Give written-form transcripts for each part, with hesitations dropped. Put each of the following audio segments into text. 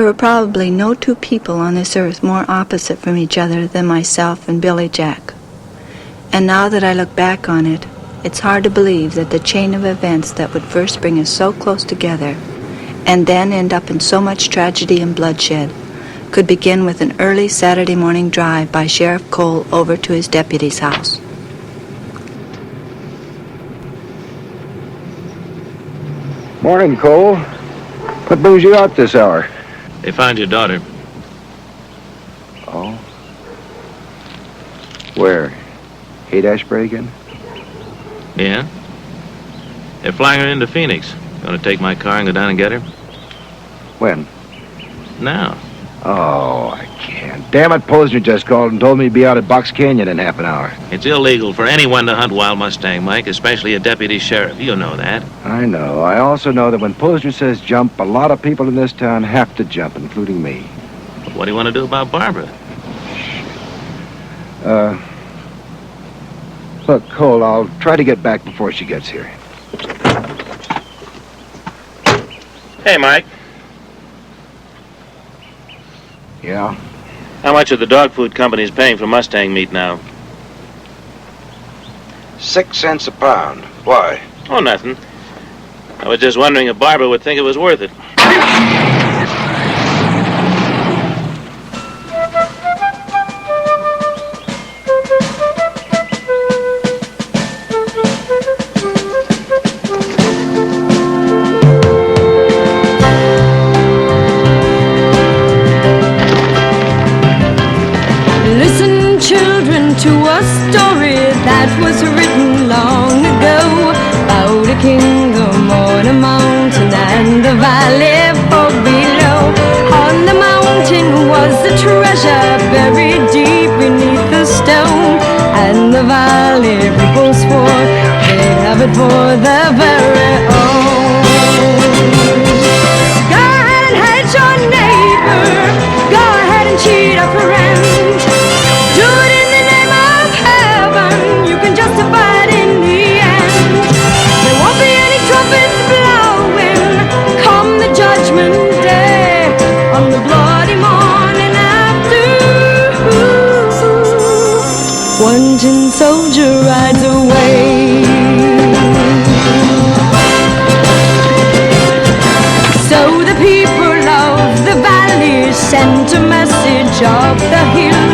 were probably no two people on this earth more opposite from each other than myself and Billy Jack. And now that I look back on it, it's hard to believe that the chain of events that would first bring us so close together and then end up in so much tragedy and bloodshed could begin with an early Saturday morning drive by Sheriff Cole over to his deputy's house. Morning, Cole. What brings you out this hour? They found your daughter. Oh? Where? Haight-Ashbury again? Yeah? They're flying her into Phoenix. Gonna take my car and go down and get her? When? Now. Oh, I can't. Damn it, Posner just called and told me to be out at Box Canyon in half an hour. It's illegal for anyone to hunt wild mustang, Mike, especially a deputy sheriff. You know that. I know. I also know that when Posner says jump, a lot of people in this town have to jump, including me. But what do you want to do about Barbara? Look, Cole, I'll try to get back before she gets here. Hey, Mike. Yeah? How much are the dog food companies paying for mustang meat now? 6 cents a pound. Why? Oh, nothing. I was just wondering if Barbara would think it was worth it. To a story that was written long ago about a kingdom on a mountain and the valley far below. On the mountain was a treasure buried deep beneath the stone, and the valley people swore they'd have it for their very own. Go ahead and hate your neighbor, go ahead and cheat a friend. Do it in the name of heaven, you can justify it in the end. There won't be any trumpets blowing come the judgment day, on the bloody morning after. One tin soldier rides away. So the people of the valley sent a message up the hill,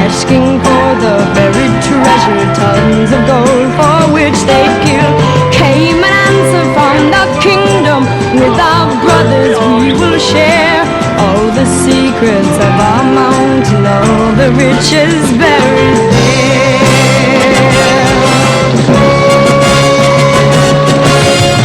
asking for the buried treasure, tons of gold for which they'd kill. Came an answer from the kingdom, with our brothers we will share all the secrets of our mountain, all the riches buried there.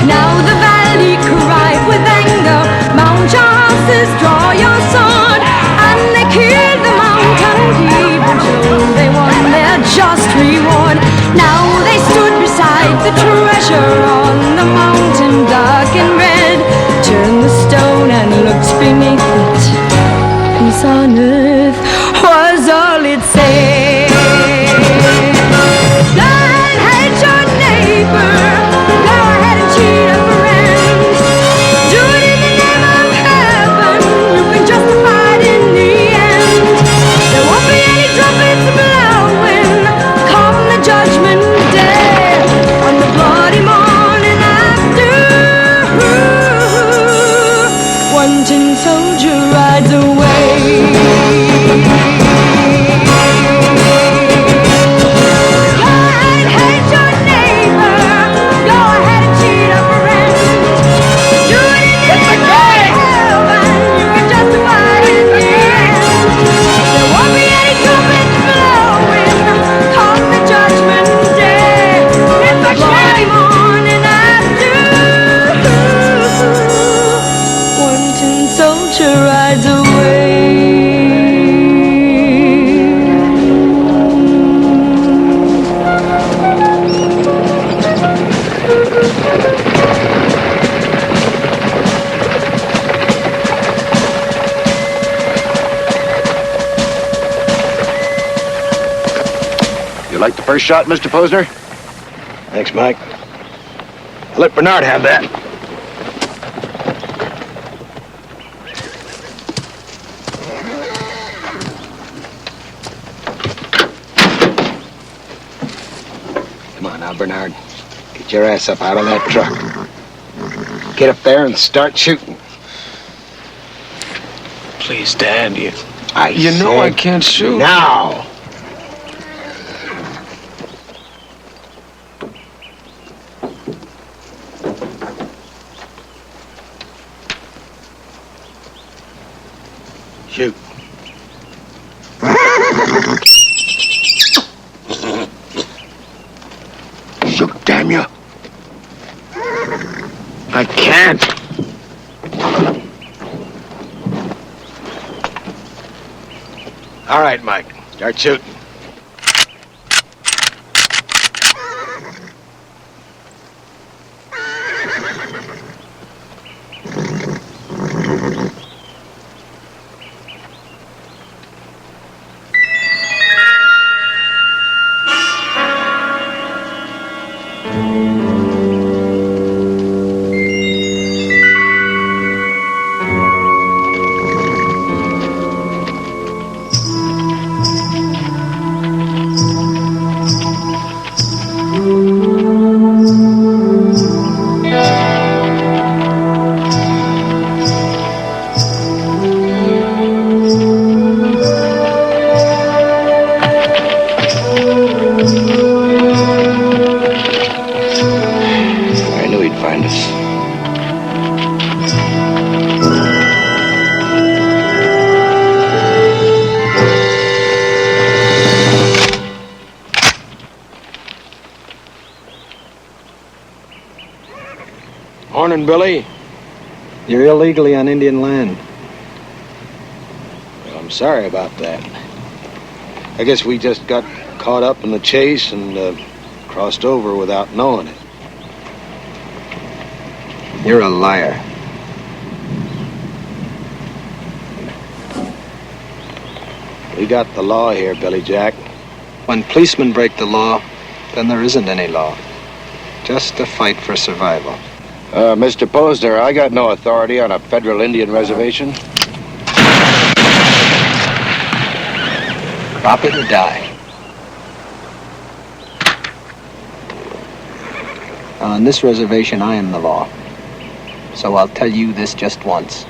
Now the valley cried with anger, mount your horses, draw your sword, and they killed the mountain people till they won their just reward. Now they stood beside the treasure on the mountain, dark and red. Turned the stone and looked beneath it. Peace on earth was all it said. Go ahead and hate your neighbor, go ahead and cheat a friend. Do it in the name of heaven, you can justify it in the end. There won't be any trumpets blowing come the judgment day, on the bloody morning after. One tin soldier rides away. Go ahead and hate your neighbor, go ahead and cheat a friend. Do it in the name of heaven, you can justify it in the end. There won't be any trumpets blowing come the judgment day, in the bloody morning after. One tin soldier rides away. You like the first shot, Mr. Posner? Thanks, Mike. I'll let Bernard have that. Come on now, Bernard. Get your ass up out of that truck. Get up there and start shooting. Please, Dad, you You know I can't shoot. Now! Shoot. Shoot, damn you. I can't. All right, Mike. Start shooting. I knew he'd find us. Morning, Billy. You're illegally on Indian land. Well, I'm sorry about that. I guess we just got caught up in the chase and crossed over without knowing it. You're a liar. We got the law here, Billy Jack. When policemen break the law, then there isn't any law. Just a fight for survival. Mr. Posner, I got no authority on a federal Indian reservation. Drop it or die. On this reservation, I am the law. So I'll tell you this just once.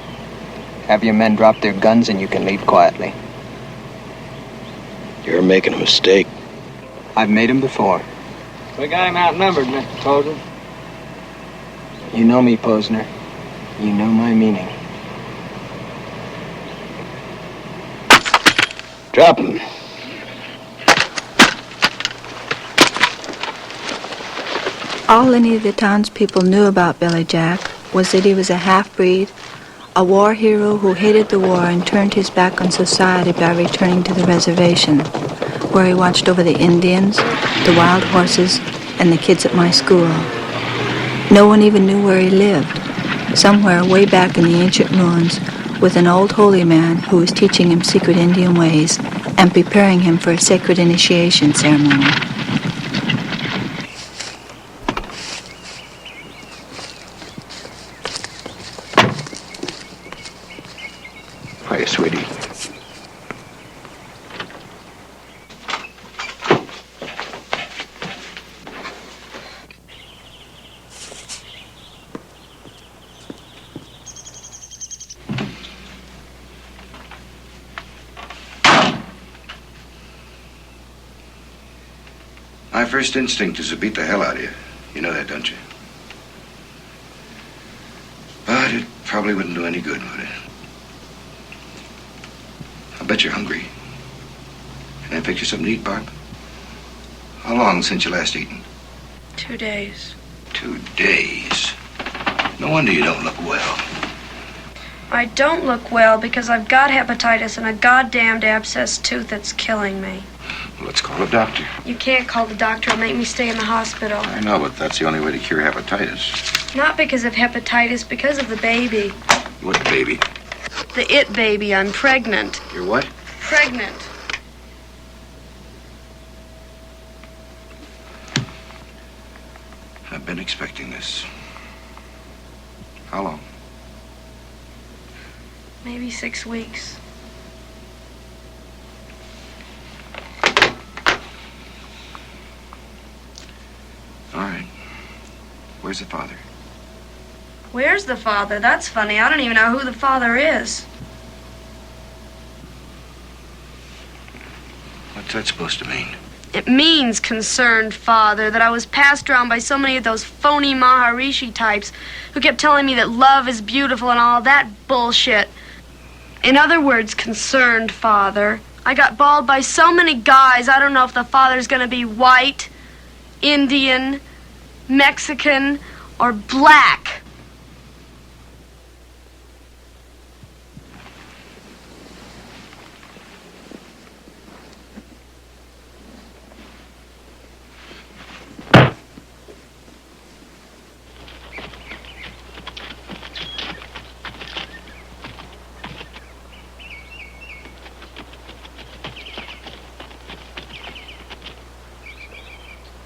Have your men drop their guns and you can leave quietly. You're making a mistake. I've made them before. We got him outnumbered, Mr. Posner. You know me, Posner. You know my meaning. Drop him. All any of the townspeople knew about Billy Jack was that he was a half-breed, a war hero who hated the war and turned his back on society by returning to the reservation, where he watched over the Indians, the wild horses, and the kids at my school. No one even knew where he lived, somewhere way back in the ancient ruins, with an old holy man who was teaching him secret Indian ways and preparing him for a sacred initiation ceremony. Hiya, sweetie. My first instinct is to beat the hell out of you. You know that, don't you? But it probably wouldn't do any good, would it? I bet you're hungry. Can I fix you something to eat, Barb? How long since you last eaten? 2 days. 2 days. No wonder you don't look well. I don't look well because I've got hepatitis and a goddamned abscess tooth that's killing me. Well, let's call a doctor. You can't call the doctor. It'll make me stay in the hospital. I know, but that's the only way to cure hepatitis. Not because of hepatitis, because of the baby. What baby? The it baby. I'm pregnant. You're what? Pregnant. I've been expecting this. How long? Maybe 6 weeks. Where's the father? Where's the father? That's funny. I don't even know who the father is. What's that supposed to mean? It means, concerned father, that I was passed around by so many of those phony Maharishi types who kept telling me that love is beautiful and all that bullshit. In other words, concerned father, I got balled by so many guys, I don't know if the father's gonna be white, Indian, Mexican, or black.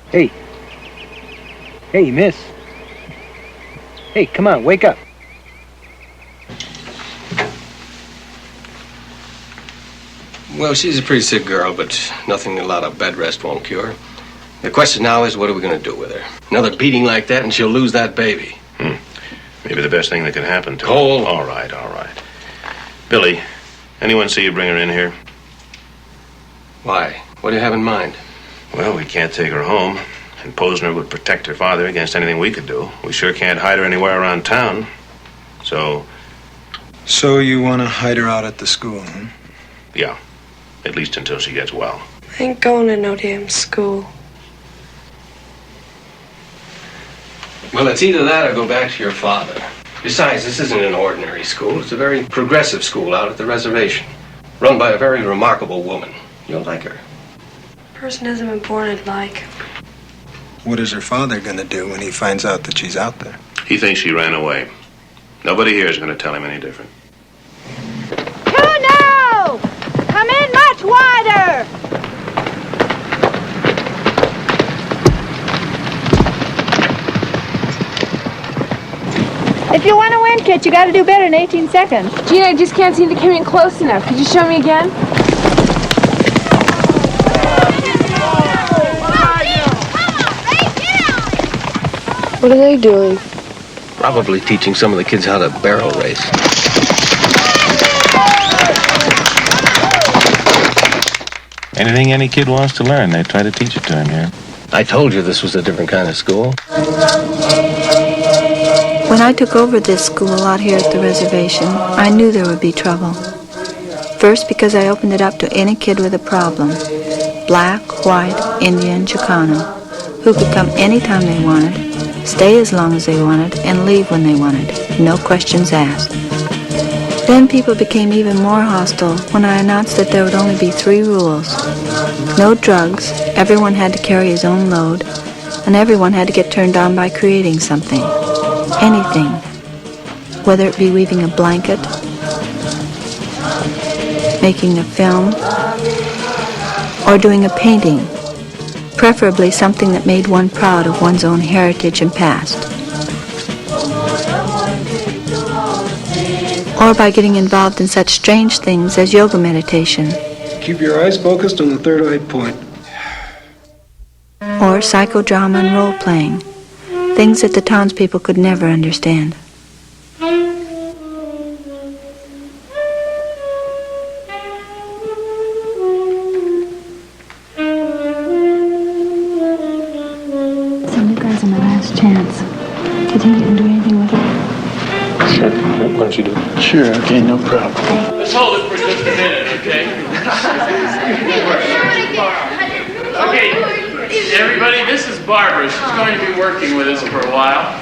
Hey. Hey, miss. Hey, come on, wake up. Well, she's a pretty sick girl, but nothing a lot of bed rest won't cure. The question now is, what are we going to do with her? Another beating like that and she'll lose that baby. Maybe the best thing that could happen to her. Cole. All right. Billy, anyone see you bring her in here? Why? What do you have in mind? Well, we can't take her home, and Posner would protect her father against anything we could do. We sure can't hide her anywhere around town. So you want to hide her out at the school, huh? yeah, at least until she gets well. I ain't going to no damn school. Well, it's either that or go back to your father. Besides, this isn't an ordinary school. It's a very progressive school out at the reservation, run by a very remarkable woman. You'll like her. Person hasn't been born I'd like. What is her father going to do when he finds out that she's out there? He thinks she ran away. Nobody here is going to tell him any different. Kuno! Come in much wider! If you want to win, Kit, you got to do better in 18 seconds. Gina, I just can't seem to come in close enough. Could you show me again? What are they doing? Probably teaching some of the kids how to barrel race. Anything any kid wants to learn, they try to teach it to him here. I told you this was a different kind of school. When I took over this school out here at the reservation, I knew there would be trouble. First, because I opened it up to any kid with a problem. Black, white, Indian, Chicano, who could come anytime they wanted, stay as long as they wanted, and leave when they wanted. No questions asked. Then people became even more hostile when I announced that there would only be 3 rules. No drugs, everyone had to carry his own load, and everyone had to get turned on by creating something. Anything. Whether it be weaving a blanket, making a film, or doing a painting. Preferably something that made one proud of one's own heritage and past. Or by getting involved in such strange things as yoga meditation. Keep your eyes focused on the third eye point. Or psychodrama and role-playing. Things that the townspeople could never understand. Some new guys are my last chance. Do you think you can do anything with it? Sure. Why don't you do it? Sure, okay, no problem. Let's hold it for just a minute, okay? Okay, everybody, this is Barbara. She's going to be working with us for a while.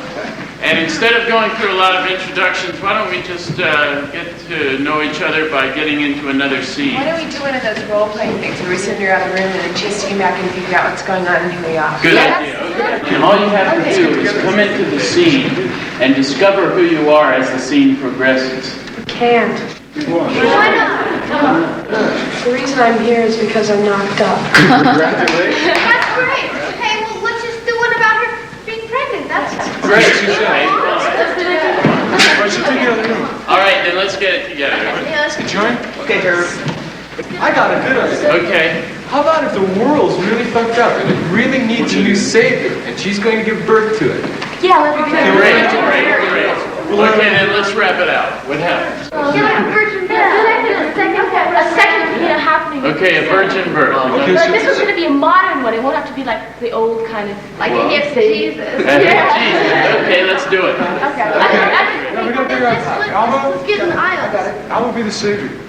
And instead of going through a lot of introductions, why don't we just get to know each other by getting into another scene? Why don't we do one of those role-playing things where we send her out of the room and then chase you back and figure out what's going on and who we are? Good idea. And all you have to do is come into the scene and discover who you are as the scene progresses. Can't. Why not? The reason I'm here is because I'm knocked up. Congratulations. That's great. Okay, well, let's just do one about her being pregnant. That's Great. All right, then let's get it together. Join? Okay, Harold. I got a good idea. Okay. How about if the world's really fucked up and it really needs a new savior and she's going to give birth to it? Yeah, let's do that. Great. Okay, then let's wrap it out. What happens? A second happening. Okay, a virgin birth. Like, this was going to be a modern one. It won't have to be like the old kind of, like it gets to Jesus. Jesus. Okay, let's do it. Okay. Let's get an aisle. I will be the savior.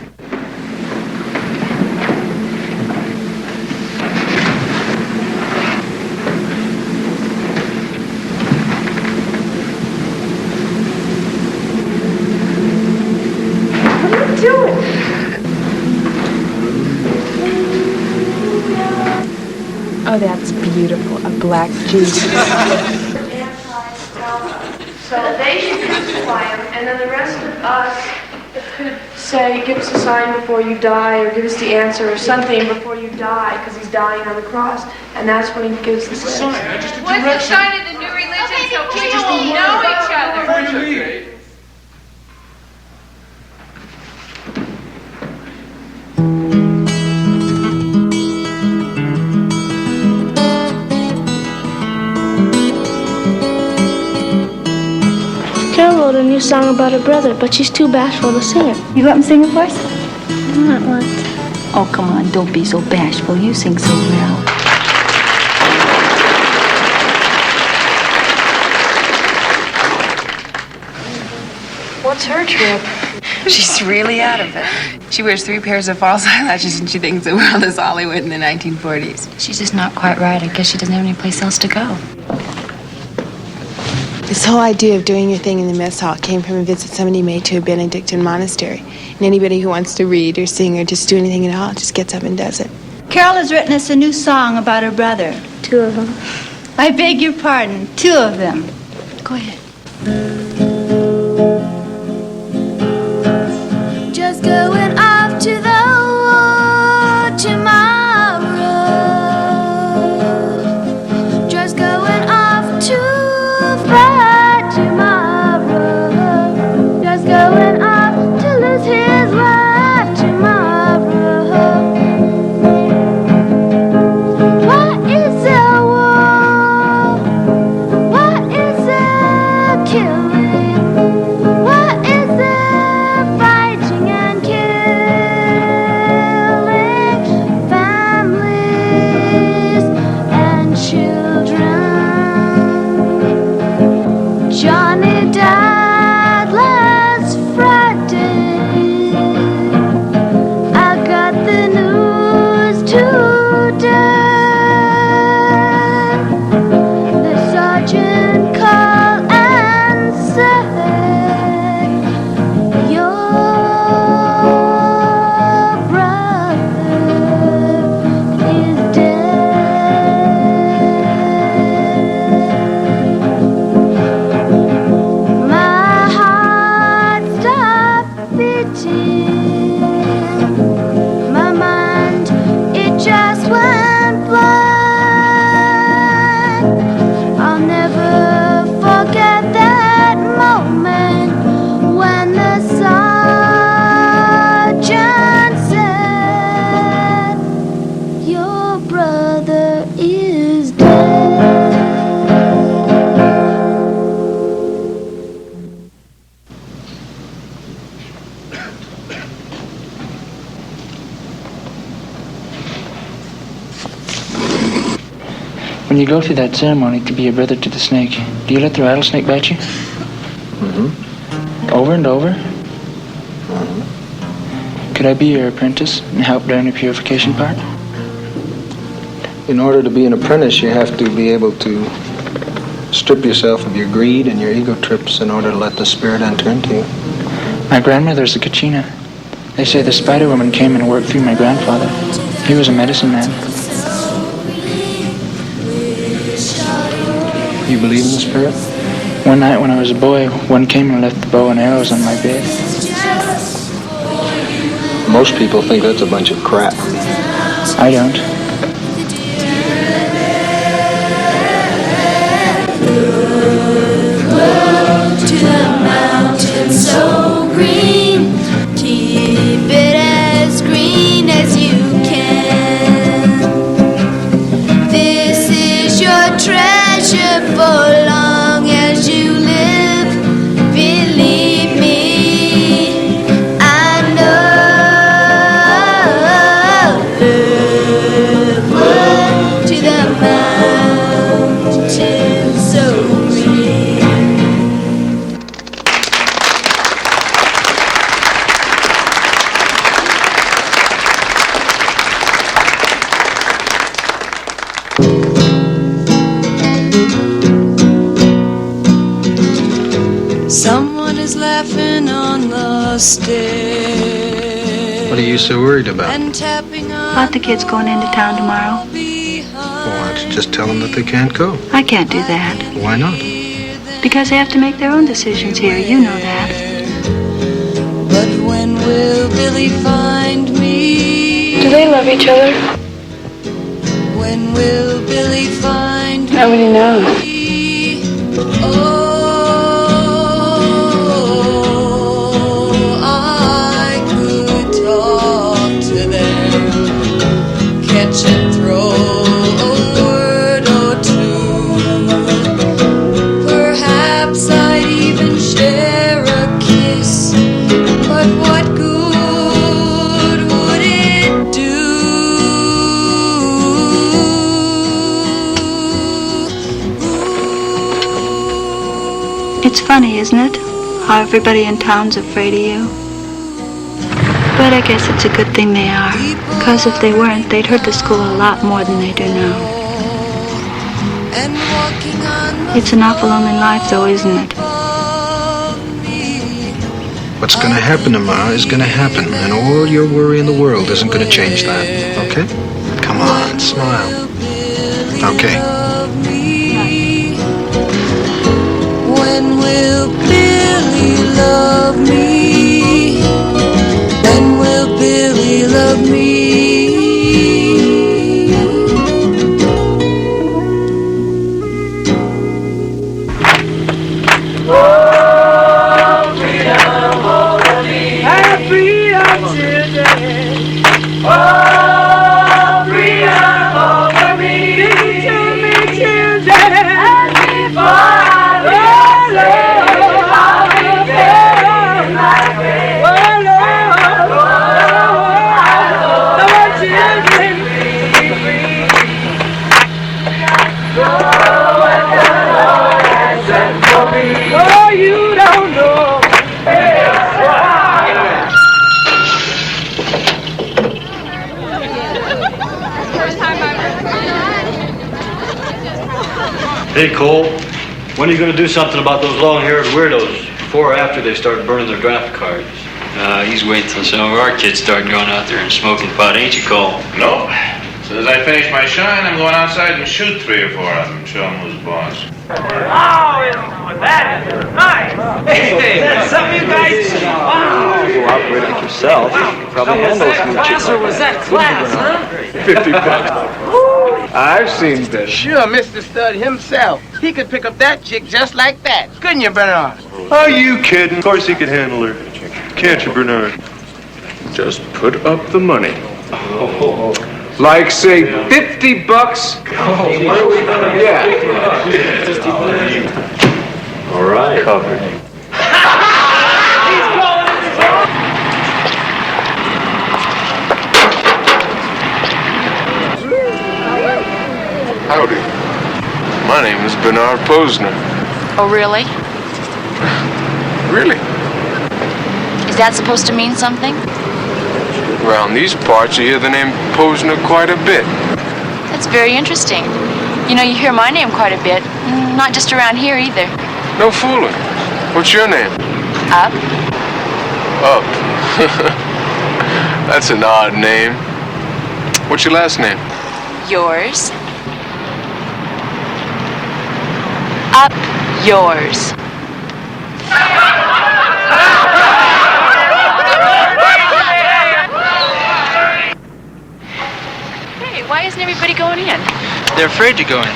Oh, that's beautiful. A black Jesus. So they should crucify him, and then the rest of us could say, give us a sign before you die, or give us the answer, or something before you die, because he's dying on the cross, and that's when he gives the sign. What's the sign of the new religion so people will know each other? Carol wrote a new song about her brother, but she's too bashful to sing it. You let him sing it for us? Not what? Oh, come on, don't be so bashful. You sing so well. What's her trip? She's really out of it. She wears 3 pairs of false eyelashes and she thinks the world is Hollywood in the 1940s. She's just not quite right. I guess she doesn't have any place else to go. This whole idea of doing your thing in the mess hall came from a visit somebody made to a Benedictine monastery. And anybody who wants to read or sing or just do anything at all just gets up and does it. Carol has written us a new song about her brother. 2 of them. I beg your pardon, 2 of them. Go ahead. Just going off to the war tomorrow. Just going off to fight tomorrow. Just going off to lose his life tomorrow. What is a war? What is a killing? What is a fighting and killing families and children? Johnny died last Friday. I got the news today. The sergeant called and said, your brother is dead. My heart stopped beating. My mind, it just went blank. I'll never forget that moment when the sergeant said, your brother is dead. When you go through that ceremony to be a brother to the snake, do you let the rattlesnake bite you? Mm-hmm. Over and over? Could I be your apprentice and help during the purification part? In order to be an apprentice, you have to be able to strip yourself of your greed and your ego trips in order to let the spirit enter into you. My grandmother's a Kachina. They say the spider woman came and worked through my grandfather. He was a medicine man. You believe in the spirit? One night when I was a boy, one came and left the bow and arrows on my bed. Most people think that's a bunch of crap. I don't. To the mountain so green, keep it as green as you can. This is your treasure for long as is laughing on the stairs. What are you so worried about? And tapping on About the kids going into town tomorrow? Well, why don't you just tell them that they can't go? I can't do that. Why not? Because they have to make their own decisions here. You know that. But when will Billy find me? Do they love each other? When will Billy find me? Nobody knows. Oh, I could talk to them, catch and throw a word or two. Perhaps I'd even share a kiss, but what good would it do? It's funny, isn't it? How everybody in town's afraid of you. But I guess it's a good thing they are. Because if they weren't, they'd hurt the school a lot more than they do now. It's an awful lonely life, though, isn't it? What's going to happen tomorrow is going to happen, and all your worry in the world isn't going to change that, okay? Come on, smile. Okay. When will Billy love me? When will Billy love me? Hey, Cole, when are you going to do something about those long-haired weirdos before or after they start burning their draft cards? He's waiting till some of our kids start going out there and smoking pot, ain't you, Cole? Nope. As soon as I finish my shine, I'm going outside and shoot 3 or 4 of them and show them who's boss. Oh, that is nice. Hey, that's something you guys... Wow. You operate like yourself. You could probably handle a few Class or was that class, huh? $50. I've seen this. Sure, Mr. Stud himself. He could pick up that chick just like that. Couldn't you, Bernard? Are you kidding? Of course he could handle her. Can't you, Bernard? Just put up the money. Like, say, $50? Yeah. All right. Covered. Howdy. My name is Bernard Posner. Oh, really? Really? Is that supposed to mean something? Around these parts, you hear the name Posner quite a bit. That's very interesting. You know, you hear my name quite a bit. Not just around here either. No fooling. What's your name? Up. Up. That's an odd name. What's your last name? Yours. Up yours. Hey, why isn't everybody going in? They're afraid to go in.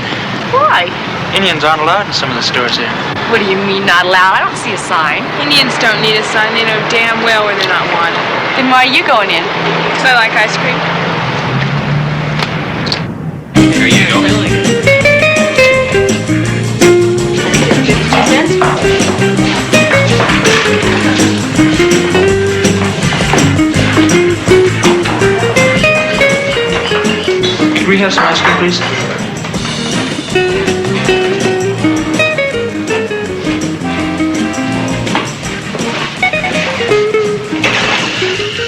Why? Indians aren't allowed in some of the stores here. What do you mean not allowed? I don't see a sign. Indians don't need a sign. They know damn well where they're not wanted. Then why are you going in? Because I like ice cream. Here you go. 52 cents? Could we have some ice cream, please?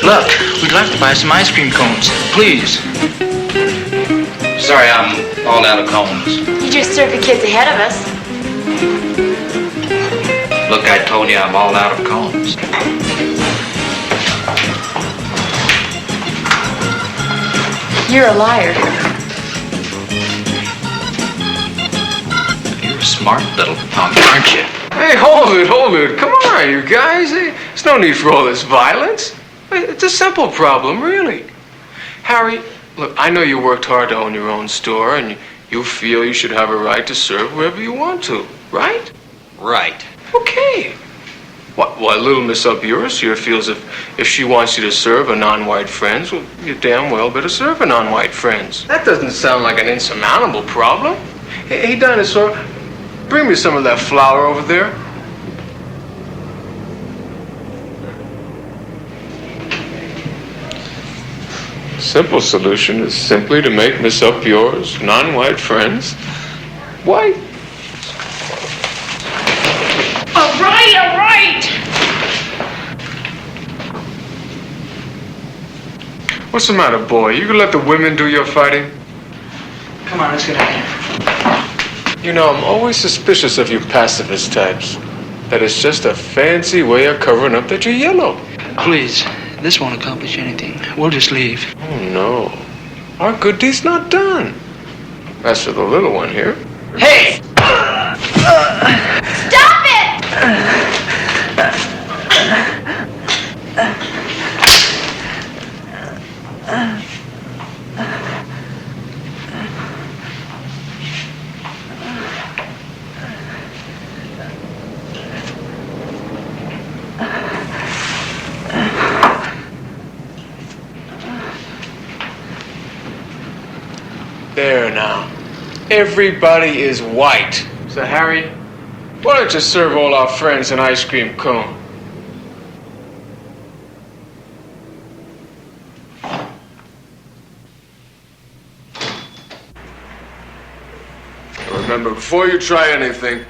Look, we'd like to buy some ice cream cones, please. Sorry, I'm all out of cones. You just served the kids ahead of us. Look, Look, I told you I'm all out of combs. You're a liar. You're a smart little punk, aren't you? Hey, hold it. Come on, you guys. There's no need for all this violence. It's a simple problem, really. Harry, look, I know you worked hard to own your own store, and you feel you should have a right to serve whoever you want to, right? Right. Okay. What little Miss Up Yours here feels if she wants you to serve her non-white friends, well, you damn well better serve her non-white friends. That doesn't sound like an insurmountable problem. Hey, Dinosaur, bring me some of that flour over there. Simple solution is simply to make Miss Up Yours non-white friends white. All right. What's the matter, boy? You gonna let the women do your fighting? Come on, let's get out of here. You know, I'm always suspicious of you pacifist types. That it's just a fancy way of covering up that you're yellow. Please, this won't accomplish anything. We'll just leave. Oh, no. Our good deed's not done. As for the little one here. Hey! Stop it! There now. Everybody is white. So, Harry, why don't you serve all our friends an ice cream cone? Remember, before you try anything,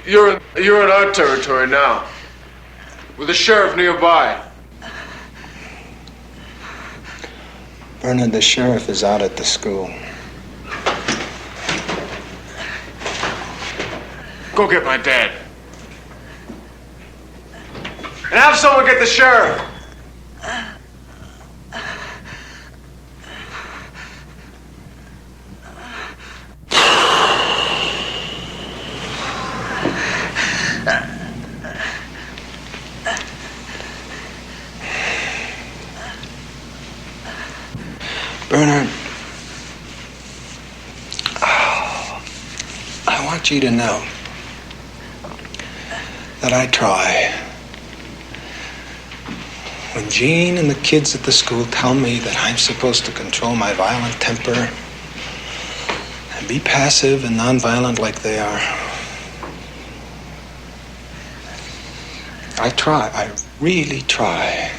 you're in our territory now, with the sheriff nearby. Bernard, the sheriff is out at the school. Go get my dad. And have someone get the sheriff. Bernard, I want you to know that I try. When Jean and the kids at the school tell me that I'm supposed to control my violent temper and be passive and nonviolent like they are, I try. I really try.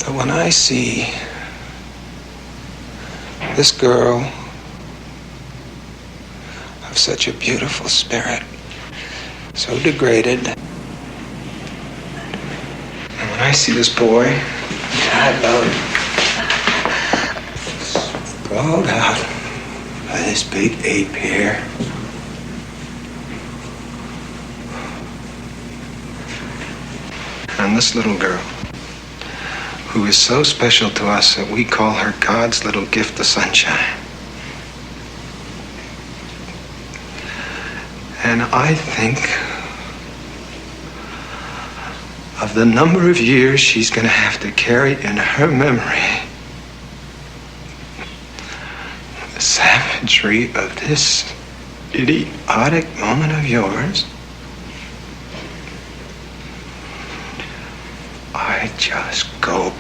But when I see this girl of such a beautiful spirit, so degraded, and when I see this boy that I love sprawled out by this big ape here, and this little girl who is so special to us that we call her God's little gift of sunshine. And I think of the number of years she's going to have to carry in her memory the savagery of this idiotic moment of yours. I just go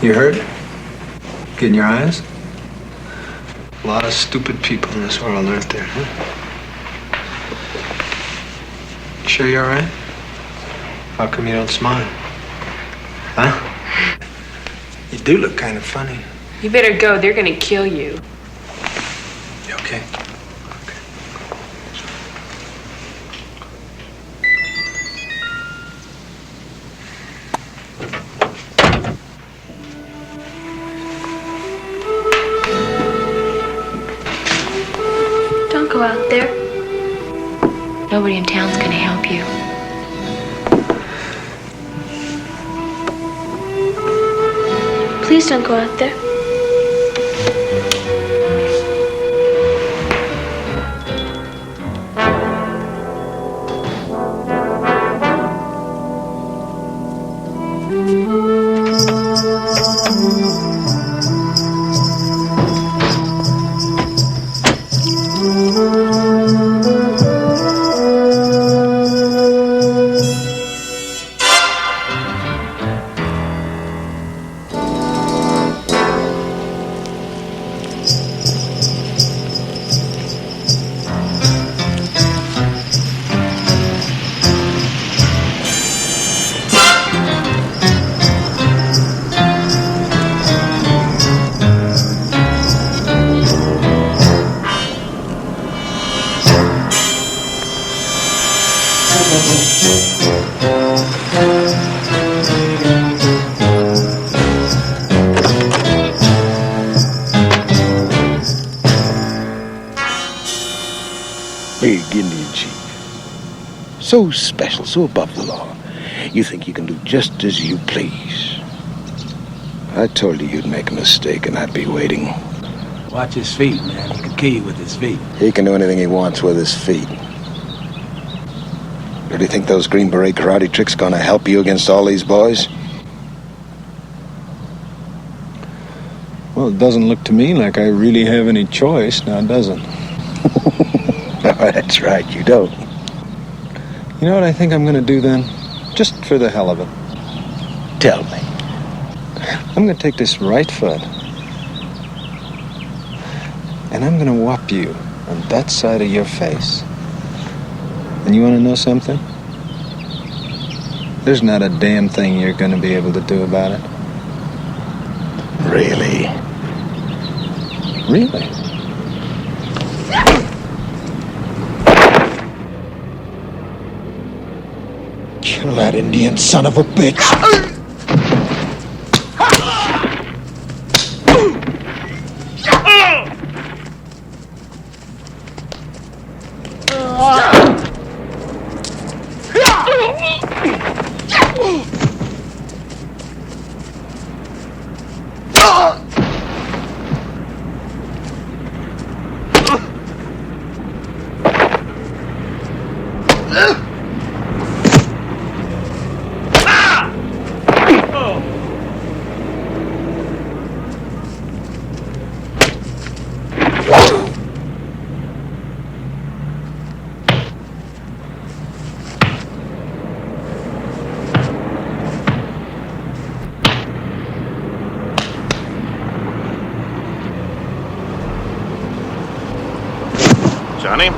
You heard? Get in your eyes? A lot of stupid people in this world, aren't there, huh? You sure you're all right? How come you don't smile? Huh? You do look kind of funny. You better go. They're gonna kill you. You okay? out there. Nobody in town's gonna help you. Please don't go out there. Big Indian chief. So special, so above the law. You think you can do just as you please. I told you you'd make a mistake and I'd be waiting. Watch his feet, man. He can kill you with his feet. He can do anything he wants with his feet. Or do you think those Green Beret karate tricks gonna help you against all these boys? Well, it doesn't look to me like I really have any choice now, does it? That's right, you don't. You know what I think I'm gonna do then? Just for the hell of it. Tell me. I'm gonna take this right foot and I'm gonna whop you on that side of your face. And you wanna know something? There's not a damn thing you're gonna be able to do about it. Really? Really? Kill that Indian son of a bitch. Johnny?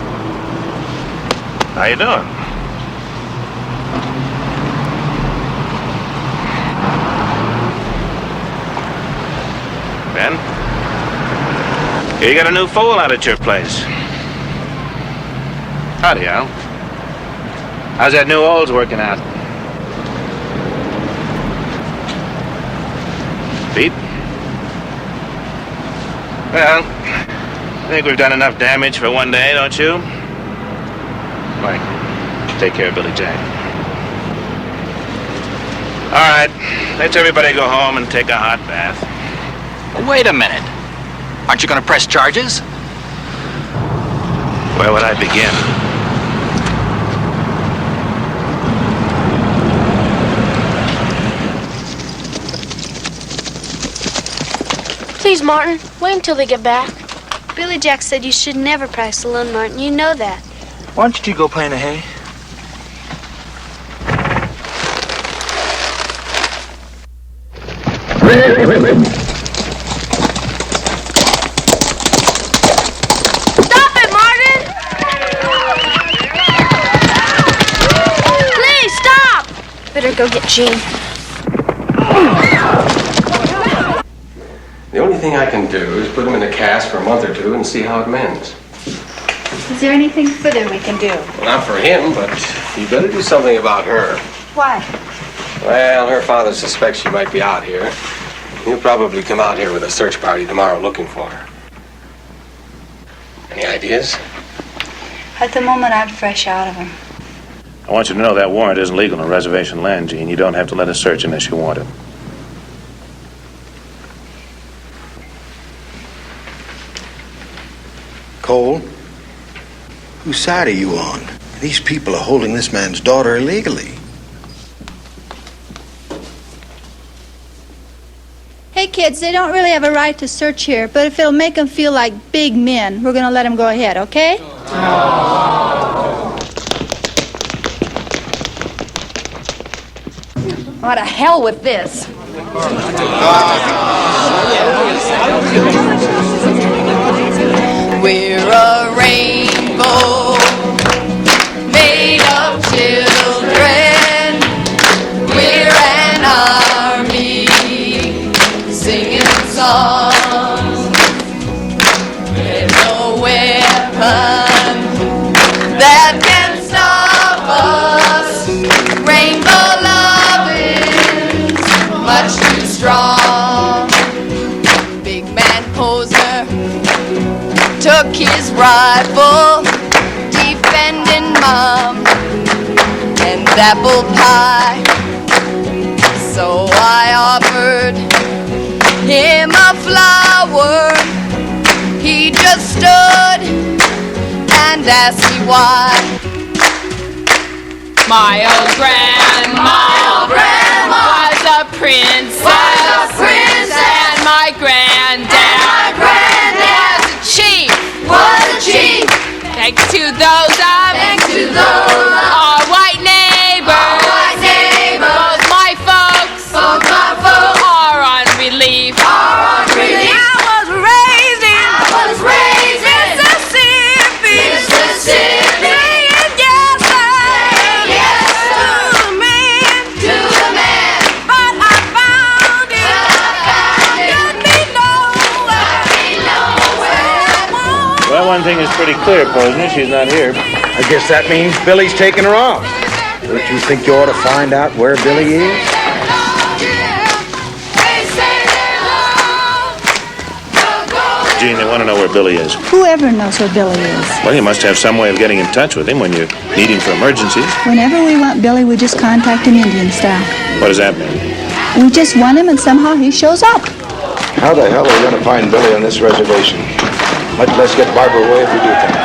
How you doing? Ben? You got a new fool out at your place. Howdy, Al. How's that new old's working out? Pete? Well, I think we've done enough damage for one day, don't you? Mike, take care of Billy Jack. All right, let's everybody go home and take a hot bath. Wait a minute. Aren't you going to press charges? Where would I begin? Please, Martin, wait until they get back. Billy Jack said you should never practice alone, Martin. You know that. Why don't you go play in the hay? Stop it, Martin! Please, stop! Better go get Jean. The only thing I can do is put him in a cast for a month or two and see how it mends. Is there anything further we can do? Well, not for him, but you better do something about her. Why? Well, her father suspects she might be out here. He'll probably come out here with a search party tomorrow looking for her. Any ideas? At the moment, I'm fresh out of them. I want you to know that warrant isn't legal on reservation land, Gene. You don't have to let us search unless you want it. Cole, whose side are you on? These people are holding this man's daughter illegally. Hey, kids, they don't really have a right to search here, but if it'll make them feel like big men, we're going to let them go ahead, okay? Oh, to hell with this. We're a rainbow made of children. We're an army singing songs. There's no weapon that can stop us. Rainbow love is much too strong. Big man poser took his rifle, defending Mom and apple pie. So I offered him a flower. He just stood and asked me why. My old grandma was a princess, and my granddad was a chief. Thanks to those our white neighbors, both my folks are on relief. I was raised in Mississippi. Saying yes, to the man. But I found it. Got me nowhere. Well, one thing is pretty clear, Posner. She's not here. I guess that means Billy's taking her off. Don't you think you ought to find out where Billy is? Gene, they want to know where Billy is. Whoever knows where Billy is. Well, you must have some way of getting in touch with him when you need him for emergencies. Whenever we want Billy, we just contact him Indian style. What does that mean? We just want him and somehow he shows up. How the hell are we going to find Billy on this reservation? Much less get Barbara away if we do things.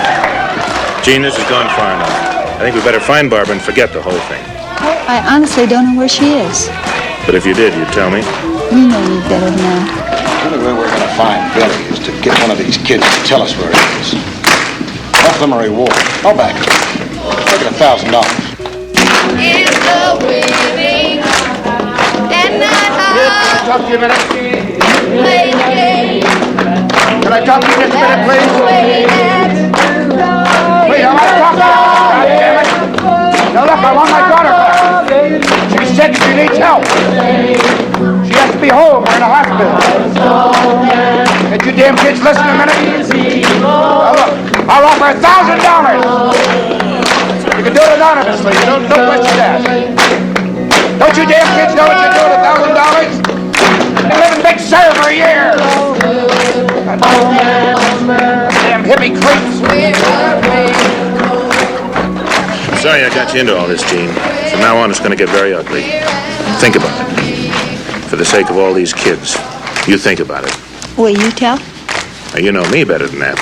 Gene, this has gone far enough. I think we better find Barbara and forget the whole thing. Oh, I honestly don't know where she is. But if you did, you'd tell me. We know you better than that. The only way we're going to find Billy is to get one of these kids to tell us where he is. Enough of them are reward. I'll back it. Make it $1,000. Is the winning and not Can I talk to you a minute? playing. Can I talk to you just a minute, please? Please, I want to talk to you. God damn it. Now look, I want my daughter back. She's sick. She needs help. She has to be home. We're in a hospital. Can you damn kids listen a minute? Now look, I'll offer $1,000. You can do it anonymously. No questions asked. Don't you damn kids know what you do with $1,000? You live in Big Sur for a year. Damn hippie creeps. I'm sorry I got you into all this, Gene. From now on, it's going to get very ugly. Think about it. For the sake of all these kids, you think about it. Will you tell? Now, you know me better than that.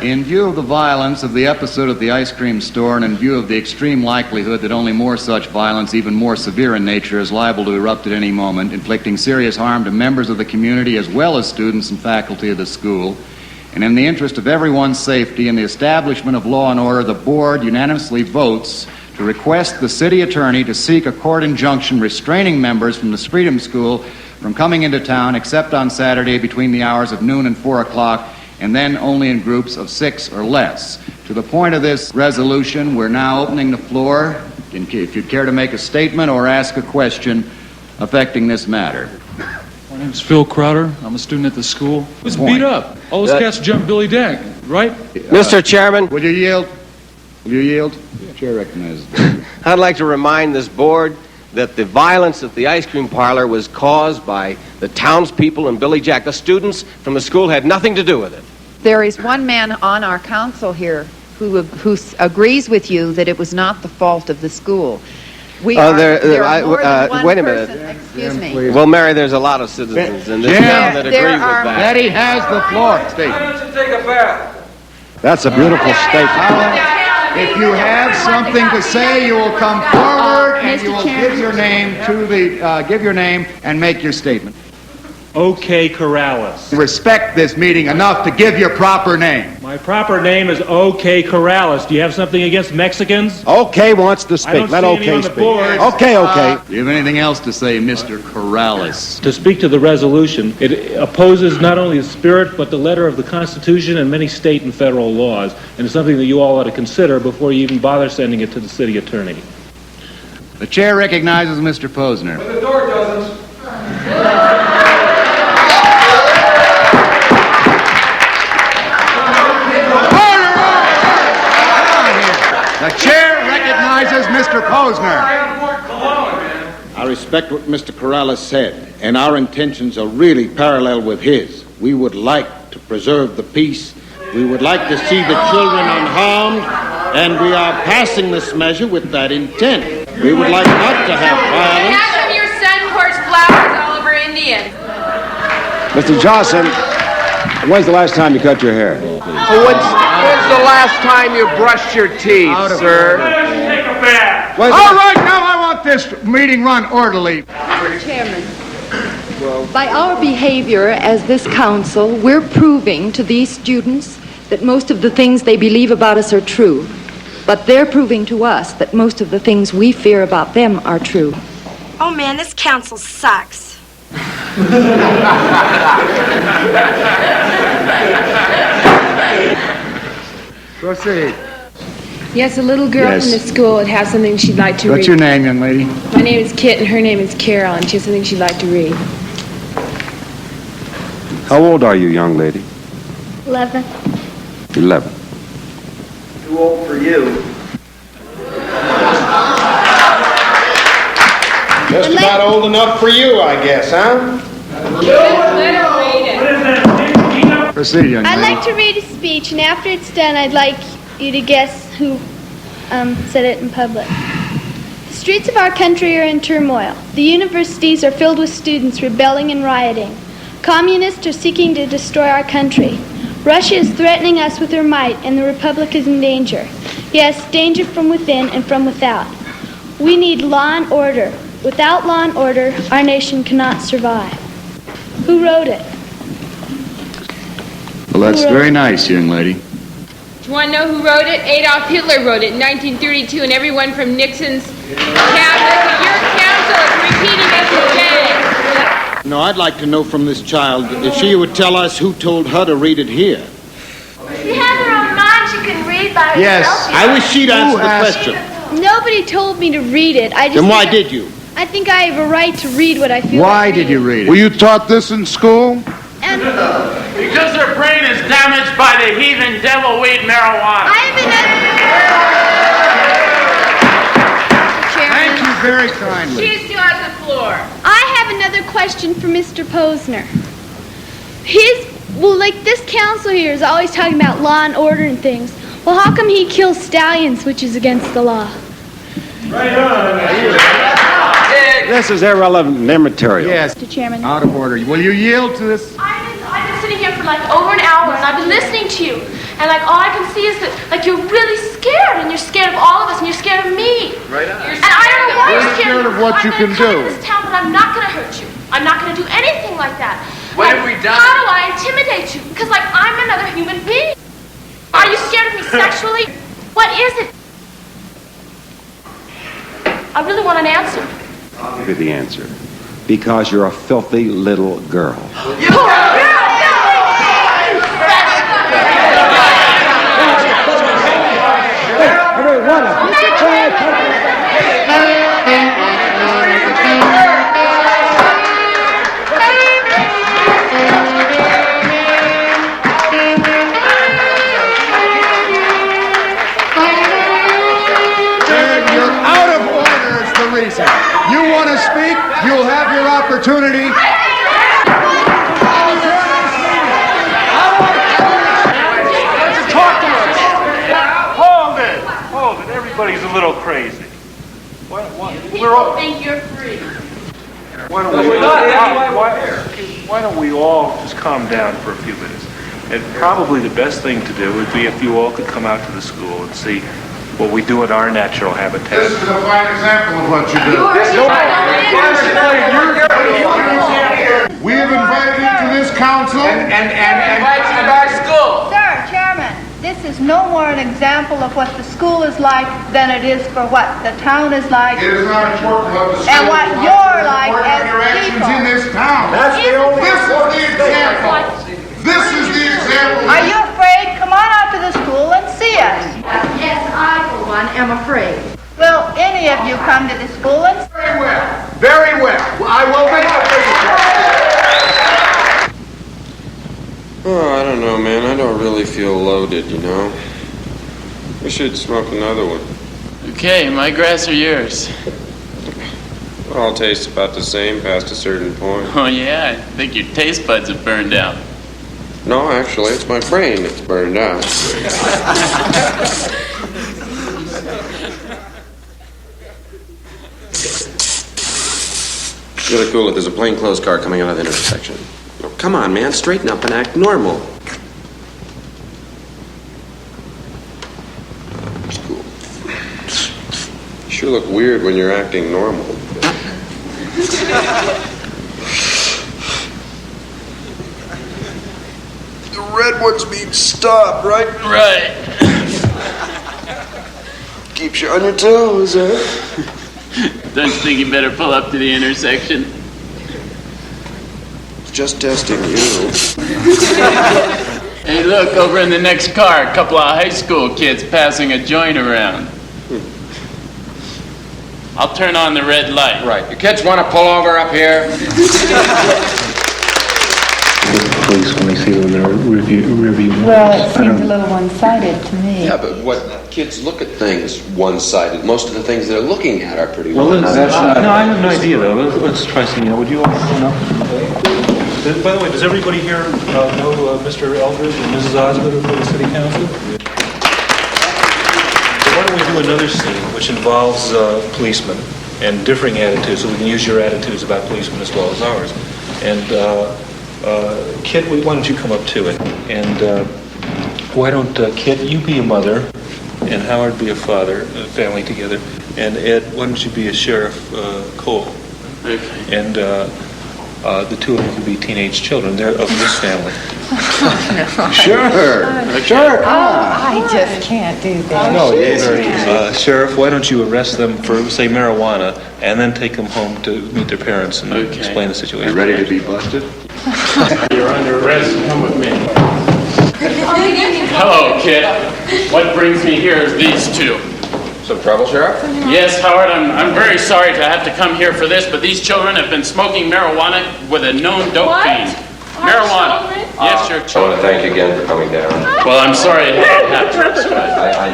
In view of the violence of the episode at the ice cream store and in view of the extreme likelihood that only more such violence, even more severe in nature, is liable to erupt at any moment, inflicting serious harm to members of the community as well as students and faculty of the school, and in the interest of everyone's safety and the establishment of law and order, the board unanimously votes to request the city attorney to seek a court injunction restraining members from the Freedom School from coming into town except on Saturday between the hours of noon and 4 o'clock, and then only in groups of 6 or less, to To the point of this resolution, we're now opening the floor. If you'd care to make a statement or ask a question affecting this matter. My name's Phil Crowder. I'm a student at the school. It's beat up. All those cats jumped Billy Jack, right? Mr. Chairman. Will you yield? Will you yield? The chair recognizes. I'd like to remind this board that the violence at the ice cream parlor was caused by the townspeople and Billy Jack. The students from the school had nothing to do with it. There is one man on our council here who agrees with you that it was not the fault of the school. There are more than one wait a person. minute. Excuse me. Well, Mary, there's a lot of citizens in this town that agree with that. Betty has the floor. Why don't you take a bath? That's a beautiful statement. If you have something to say, you will come forward and you will give your name to the give your name and make your statement. OK Corrales. Respect this meeting enough to give your proper name. My proper name is OK Corrales. Do you have something against Mexicans? OK wants to speak. I don't Let see OK any on the speak. board. OK. Do you have anything else to say, Mr. Corrales? To speak to the resolution, it opposes not only the spirit but the letter of the Constitution and many state and federal laws, and it's something that you all ought to consider before you even bother sending it to the city attorney. The chair recognizes Mr. Posner. But the door doesn't. The chair recognizes Mr. Posner. I respect what Mr. Corrales said, and our intentions are really parallel with his. We would like to preserve the peace. We would like to see the children unharmed, and we are passing this measure with that intent. We would like not to have violence. Half of your son pours flowers all over Indians. Mr. Johnson, when's the last time you cut your hair? When's the last time you brushed your teeth, sir? Take a bath. All right, now I want this meeting run orderly. Mr. Chairman, by our behavior as this council, we're proving to these students that most of the things they believe about us are true. But they're proving to us that most of the things we fear about them are true. Oh man, this council sucks. Proceed. Yes, a little girl Yes. from the school would have something she'd like to read. What's your name, young lady? My name is Kit, and her name is Carol, and she has something she'd like to read. How old are you, young lady? 11. 11. Too old for you. Just about old enough for you, I guess, huh? Let her read it. Proceed, young I'd lady. like to read a speech, and after it's done, I'd like you to guess who said it in public. The streets of our country are in turmoil. The universities are filled with students rebelling and rioting. Communists are seeking to destroy our country. Russia is threatening us with her might, and the Republic is in danger. Yes, danger from within and from without. We need law and order. Without law and order, our nation cannot survive. Who wrote it? Well, that's very nice, young lady. Do you want to know who wrote it? Adolf Hitler wrote it in 1932, and everyone from Nixon's cabinet to your council is repeating it today. No, I'd like to know from this child if she would tell us who told her to read it here. She has her own mind. She can read by Yes, herself. I wish she'd answer the question. Nobody told me to read it. Then why did you? I think I have a right to read what I feel. Why like did you read it? Were you taught this in school? And Because her brain is damaged by the heathen devil weed marijuana. Thank you very kindly. She still has the floor. I have another question for Mr. Posner. This council here is always talking about law and order and things. Well, how come he kills stallions, which is against the law? Right on. This is irrelevant and immaterial. Yes. Mr. Chairman. Out of order. Will you yield to this? I've been sitting here for like over an hour, and I've been listening to you. And like all I can see is that you're really scared, and you're scared of all of us, and you're scared of me. Right on. And I don't know why you're scared of what you can I'm gonna come do. to this town, but I'm not going to hurt you. I'm not going to do anything like that. What have we done? How do I intimidate you? Because like I'm another human being. Are you scared of me sexually? What is it? I really want an answer. I'll give you the answer. Because you're a filthy little girl. a little crazy. People think you're free. Why don't we all just calm down for a few minutes? And probably the best thing to do would be if you all could come out to the school and see what we do in our natural habitat. This is a fine example of what you do. We have invited you to this council and invite you to our school. Sir, Chairman, this is no more an example of what the school is like than it is for what the town is like. It is not important what the school and what you're like as your actions people. in this town. That's the only This is the example. This is the example. Are you afraid? Come on out to the school and see us. Yes, I, for one, am afraid. Will any of you come to the school and... Very well. Very well. I will make a visit. Oh, I don't know, man. I don't really feel loaded, you know. We should smoke another one. Okay, my grass or yours? All tastes about the same past a certain point. Oh, yeah? I think your taste buds have burned out. No, actually, it's my brain that's burned out. It's really cool if there's a plainclothes car coming out of the intersection. Oh, come on, man, straighten up and act normal. It's cool. You sure look weird when you're acting normal. The red ones mean stop, right? Right. Keeps you on your toes, huh? Don't you think you better pull up to the intersection? Just testing you. Hey, look, over in the next car, a couple of high school kids passing a joint around. I'll turn on the red light. Right. You kids want to pull over up here? Police when they see them in their rearview. Well, it seems a little one-sided to me. Yeah, but what kids look at things one-sided. Most of the things they're looking at are pretty Well, one-sided. no, I have an idea, though. Let's try something. Would you all know? By the way, does everybody here know Mr. Eldridge and Mrs. Osgood for the City Council? So why don't we do another scene which involves policemen and differing attitudes, so we can use your attitudes about policemen as well as ours. And Kit, why don't you come up to it? And why don't, Kit, you be a mother, and Howard be a father, a family together, and Ed, why don't you be a Sheriff Cole? Okay. And the two of you can be teenage children. They're of this family. Sure. Come on. I just can't do that. No, very easy. Sheriff, why don't you arrest them for, say, marijuana, and then take them home to meet their parents and explain the situation. You ready to be busted? You're under arrest. Come with me. Hello, kid. What brings me here is these two. Some trouble, Sheriff? Yes, Howard, I'm very sorry to have to come here for this, but these children have been smoking marijuana with a known dope fiend. Marijuana. Yes, your I want children. to thank you again for coming down. Well, I'm sorry it had to happen.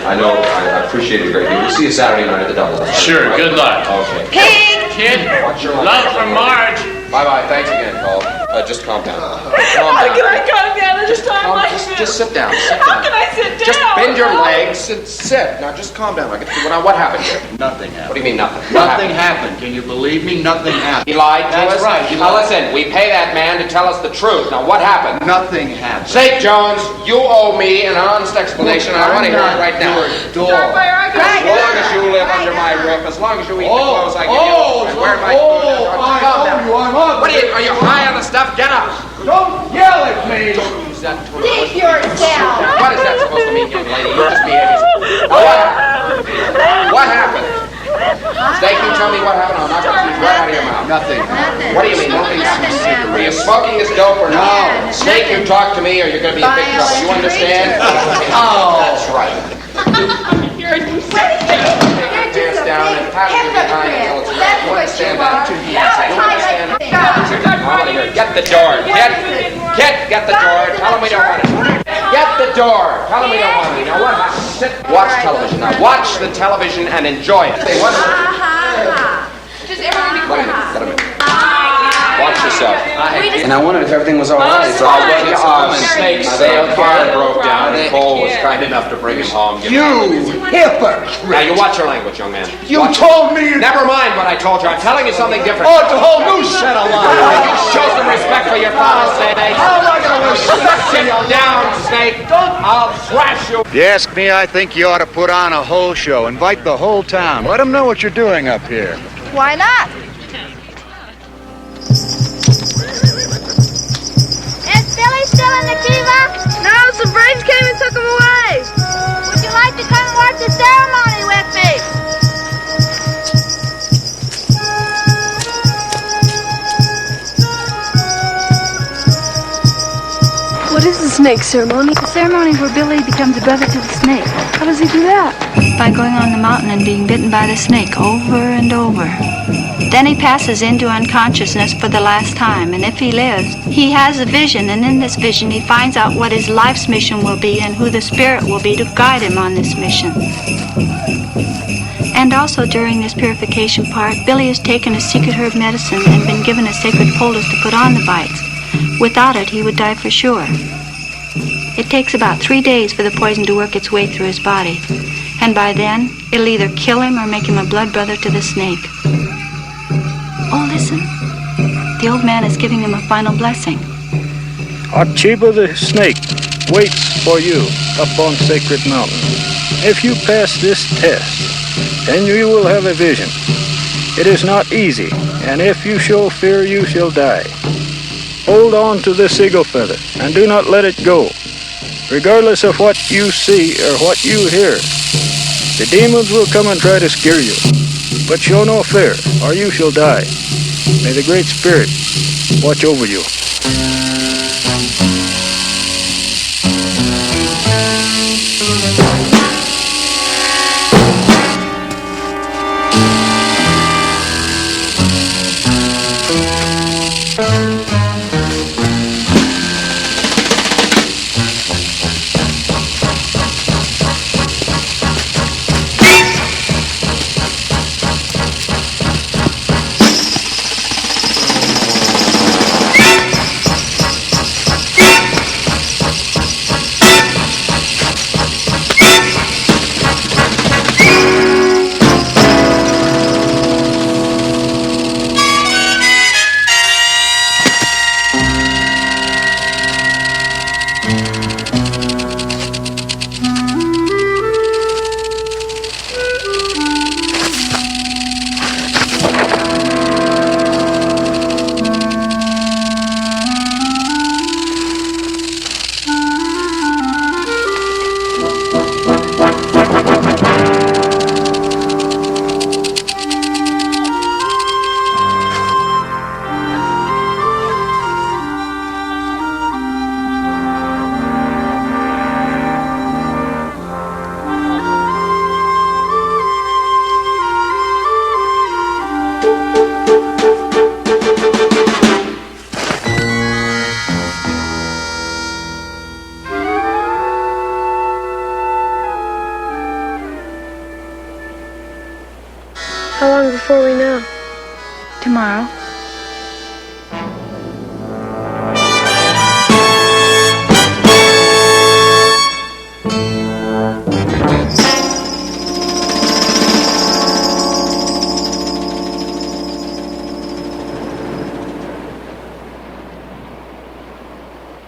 I know, I appreciate it greatly. We'll see you Saturday night at the Double. Sure, good luck. Okay. Pig! Kid, love from Marge. Bye-bye. Thanks again, Cole. Just calm down. How can I calm down at a time like this? Just sit down. How can I sit down? Just bend your legs and sit. Now, just calm down. What happened here? Nothing happened. What do you mean nothing? Nothing happened. Can you believe me? Nothing happened. He lied to us? That's right. Now, listen, we pay that man to tell us the truth. Now, what happened? Nothing happened. St. Jones, you owe me an honest explanation, and I want to hear it right now. As long as you live under my roof, as long as you eat the clothes I give you, and wear my food, calm down. What are you high on the stuff? Get up. Don't yell at me. Don't use that term. Dig yourself. What is that supposed to mean, young lady? You just behave yourself. What happened? Snake, you tell me what happened. I'll knock the teeth right out of your mouth. Nothing. What do you mean, nothing happened? Are you smoking this dope or not? Snake, you talk to me or you're going to be in big trouble. You understand? Oh. That's right. Pants down and pat your behind until it's red. You understand that? You understand? Get the door. Get the door. Tell him we don't want it. Get the door. Tell him we don't want it. Now what happened? Sit. Watch television. Now watch the television and enjoy it. Say what? Just everybody Wait a minute. Watch yourself. And I wondered if everything was all right. Snake's car broke down, and Cole was kind enough to bring him home. You hypocrite! Now, you watch your language, young man. You told me... Never mind what I told you. I'm telling you something different. Oh, it's a whole new set of lies. You show some respect for your father, Snake. How am I going to respect Sit down, Snake. I'll thrash you. If you ask me, I think you ought to put on a whole show. Invite the whole town. Let them know what you're doing up here. Why not? Is Billy still in the Kiva? No, some brains came and took him away. Would you like to come and watch the ceremony with me? What is the snake ceremony? The ceremony where Billy becomes a brother to the snake. How does he do that? By going on the mountain and being bitten by the snake over and over. Then he passes into unconsciousness for the last time, and if he lives, he has a vision, and in this vision he finds out what his life's mission will be and who the spirit will be to guide him on this mission. And also during this purification part, Billy has taken a secret herb medicine and been given a sacred poultice to put on the bites. Without it, he would die for sure. It takes about 3 days for the poison to work its way through his body, and by then, it'll either kill him or make him a blood brother to the snake. Oh, listen. The old man is giving him a final blessing. Archiba the snake waits for you up on Sacred Mountain. If you pass this test, then you will have a vision. It is not easy, and if you show fear, you shall die. Hold on to this eagle feather, and do not let it go. Regardless of what you see or what you hear, the demons will come and try to scare you. But show no fear, or you shall die. May the Great Spirit watch over you. How long before we know? Tomorrow.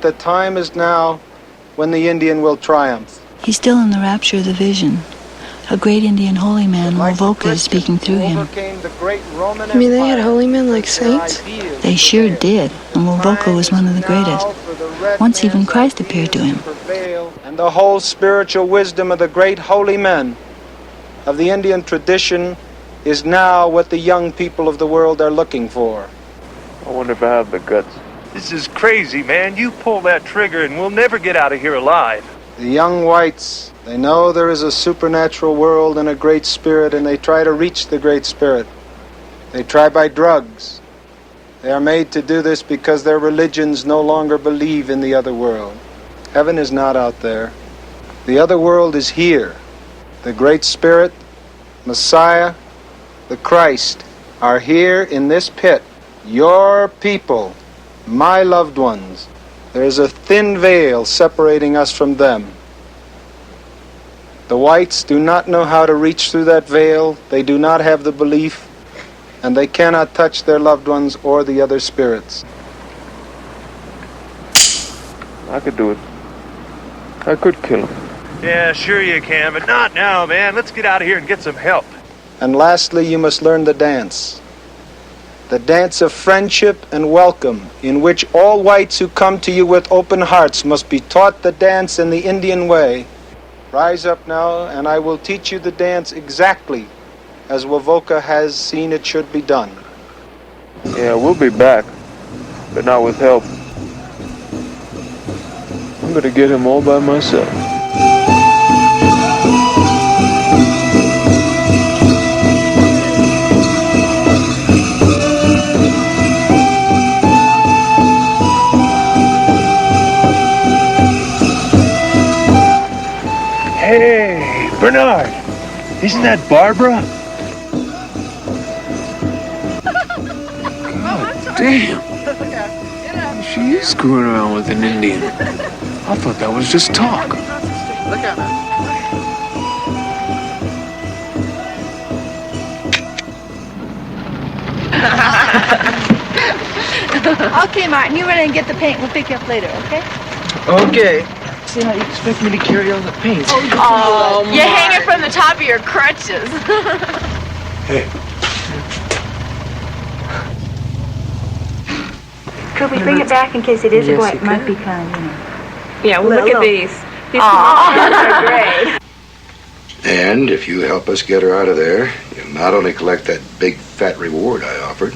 The time is now when the Indian will triumph. He's still in the rapture of the vision. A great Indian holy man, Mulvoka, is speaking through him. You mean they had holy men like saints? They sure did, and Mulvoka was one of the greatest. Once even Christ appeared to him. And the whole spiritual wisdom of the great holy men of the Indian tradition is now what the young people of the world are looking for. I wonder if I have the guts. This is crazy, man. You pull that trigger and we'll never get out of here alive. The young whites, they know there is a supernatural world and a great spirit, and they try to reach the great spirit. They try by drugs. They are made to do this because their religions no longer believe in the other world. Heaven is not out there. The other world is here. The great spirit, Messiah, the Christ, are here in this pit. Your people my loved ones. There is a thin veil separating us from them. The whites do not know how to reach through that veil. They do not have the belief, and they cannot touch their loved ones or the other spirits. I could do it. I could kill him. Yeah, sure you can, but not now, man. Let's get out of here and get some help. And lastly, you must learn the dance. The dance of friendship and welcome, in which all whites who come to you with open hearts must be taught the dance in the Indian way. Rise up now, and I will teach you the dance exactly as Wavoka has seen it should be done. Yeah, we'll be back, but not with help. I'm gonna get him all by myself. Hey, Bernard, isn't that Barbara? God damn. She is screwing around with an Indian. I thought that was just talk. Look at her. Okay, Martin, you run and get the paint. We'll pick you up later, okay? Okay. See how you expect me to carry all the paint? Oh, you hang it from the top of your crutches. Hey. Could we bring it back in case it is a boy? It might be kind, you know. Yeah, well, look at these. These are great. And if you help us get her out of there, you'll not only collect that big fat reward I offered,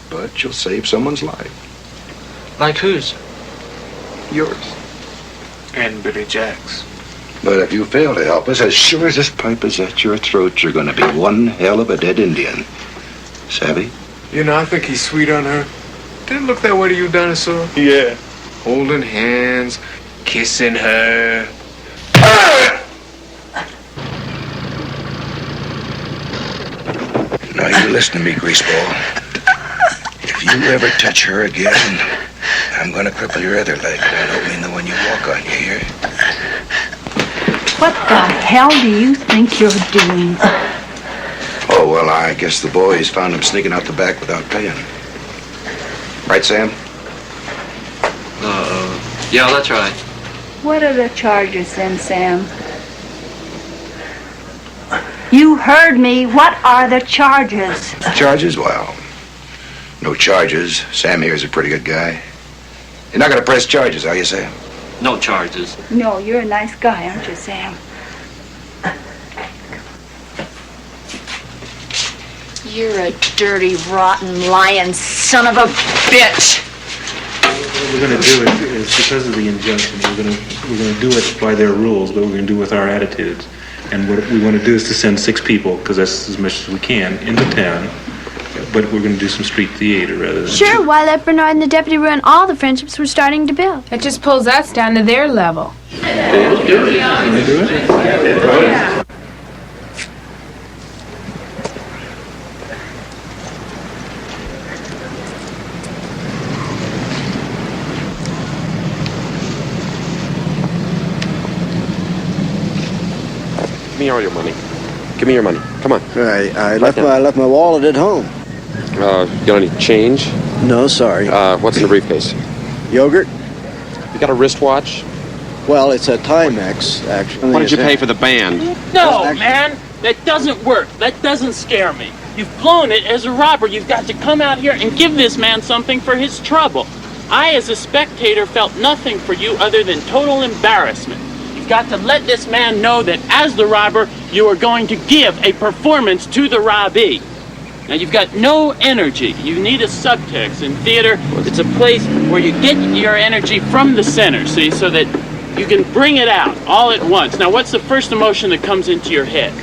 but you'll save someone's life. Like whose? Yours. And Billy Jack's. But if you fail to help us, as sure as this pipe is at your throat, you're going to be one hell of a dead Indian. Savvy? You know, I think he's sweet on her. Didn't it look that way to you, Dinosaur? Yeah. Holding hands, kissing her. Now you listen to me, Greaseball. If you ever touch her again, I'm going to cripple your other leg. I don't mean the one you walk on, you hear? What the hell do you think you're doing? Oh, well, I guess the boys found him sneaking out the back without paying. Right, Sam? Yeah, that's right. What are the charges then, Sam? You heard me. What are the charges? Charges? Well, no charges. Sam here's a pretty good guy. You're not going to press charges, are you, Sam? No charges. No, you're a nice guy, aren't you, Sam? You're a dirty, rotten, lying son of a bitch. What we're going to do is because of the injunction, we're going to do it by their rules, but we're going to do it with our attitudes. And what we want to do is to send 6 people, because that's as much as we can, into town. But we're going to do some street theater rather than... Sure, why let Bernard and the deputy ruin all the friendships we're starting to build? That just pulls us down to their level. Let's do it. Want to do it? Yeah. Give me all your money. Give me your money. Come on. I left my wallet at home. Got any change? No, sorry. What's in the briefcase? Yogurt? You got a wristwatch? Well, it's a Timex, actually. What did you pay for the band? No, man, that doesn't work. That doesn't scare me. You've blown it as a robber. You've got to come out here and give this man something for his trouble. I, as a spectator, felt nothing for you other than total embarrassment. You've got to let this man know that as the robber, you are going to give a performance to the robbee. Now, you've got no energy. You need a subtext. In theater, it's a place where you get your energy from the center, see, so that you can bring it out all at once. Now, what's the first emotion that comes into your head?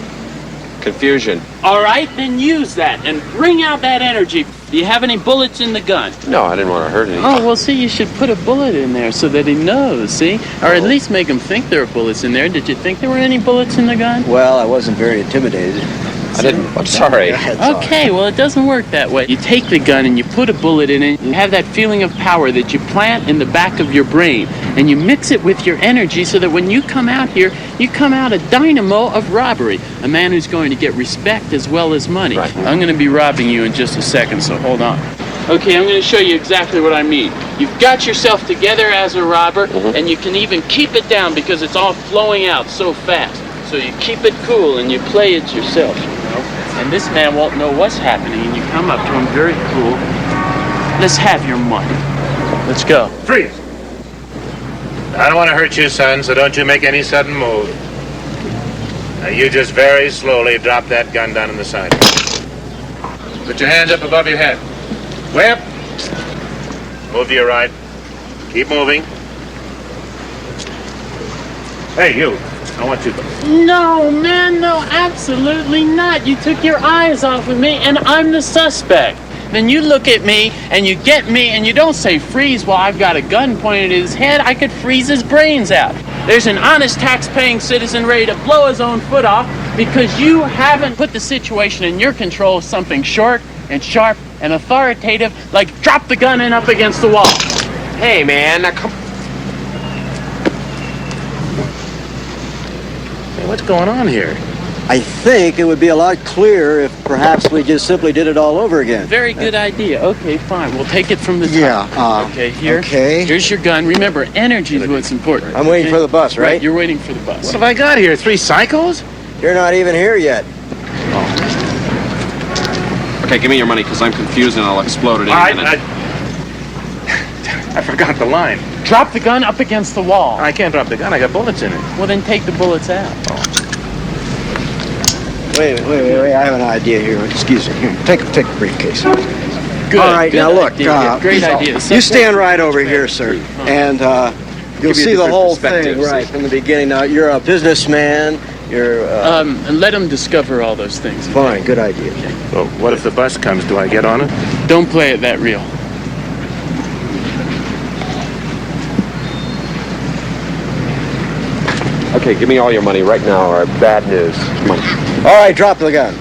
Confusion. All right, then use that and bring out that energy. Do you have any bullets in the gun? No, I didn't want to hurt anyone. Oh, well, see, you should put a bullet in there so that he knows, see? Or at least make him think there are bullets in there. Did you think there were any bullets in the gun? Well, I wasn't very intimidated. I didn't. I'm sorry. Okay, well, it doesn't work that way. You take the gun and you put a bullet in it. You have that feeling of power that you plant in the back of your brain. And you mix it with your energy so that when you come out here, you come out a dynamo of robbery. A man who's going to get respect as well as money. Right. I'm going to be robbing you in just a second, so hold on. Okay, I'm going to show you exactly what I mean. You've got yourself together as a robber, and you can even keep it down because it's all flowing out so fast. So you keep it cool and you play it yourself, you know? And this man won't know what's happening, and you come up to him very cool. Let's have your money. Let's go. Freeze! I don't want to hurt you, son, so don't you make any sudden move. Now you just very slowly drop that gun down on the side. Put your hands up above your head. Way up. Move to your right. Keep moving. Hey, you. I want you to... No, man, no, absolutely not. You took your eyes off of me, and I'm the suspect. Then you look at me, and you get me, and you don't say freeze while I've got a gun pointed at his head. I could freeze his brains out. There's an honest tax-paying citizen ready to blow his own foot off because you haven't put the situation in your control of something short and sharp and authoritative, like drop the gun and up against the wall. Hey, man, now come... Hey, what's going on here? I think it would be a lot clearer if perhaps we just simply did it all over again. Very good idea. Okay, fine. We'll take it from the top. Yeah. Okay, here. Okay. Here's your gun. Remember, energy is what's important. I'm waiting for the bus, right? You're waiting for the bus. What have I got here? 3 psychos? You're not even here yet. Okay, give me your money, because I'm confused and I'll explode it in a minute. I forgot the line. Drop the gun up against the wall. I can't drop the gun. I got bullets in it. Well, then take the bullets out. Wait. I have an idea here. Excuse me. Here, take the briefcase. Good. All right, good now look. idea. Great idea. You stand right over here, sir, and you'll see the whole thing right from the beginning. Now, you're a businessman. You're... And let them discover all those things. Fine, good idea. Okay. Well, what if the bus comes? Do I get on it? Don't play it that real. Okay, give me all your money right now or bad news. Come on. All right, drop the gun.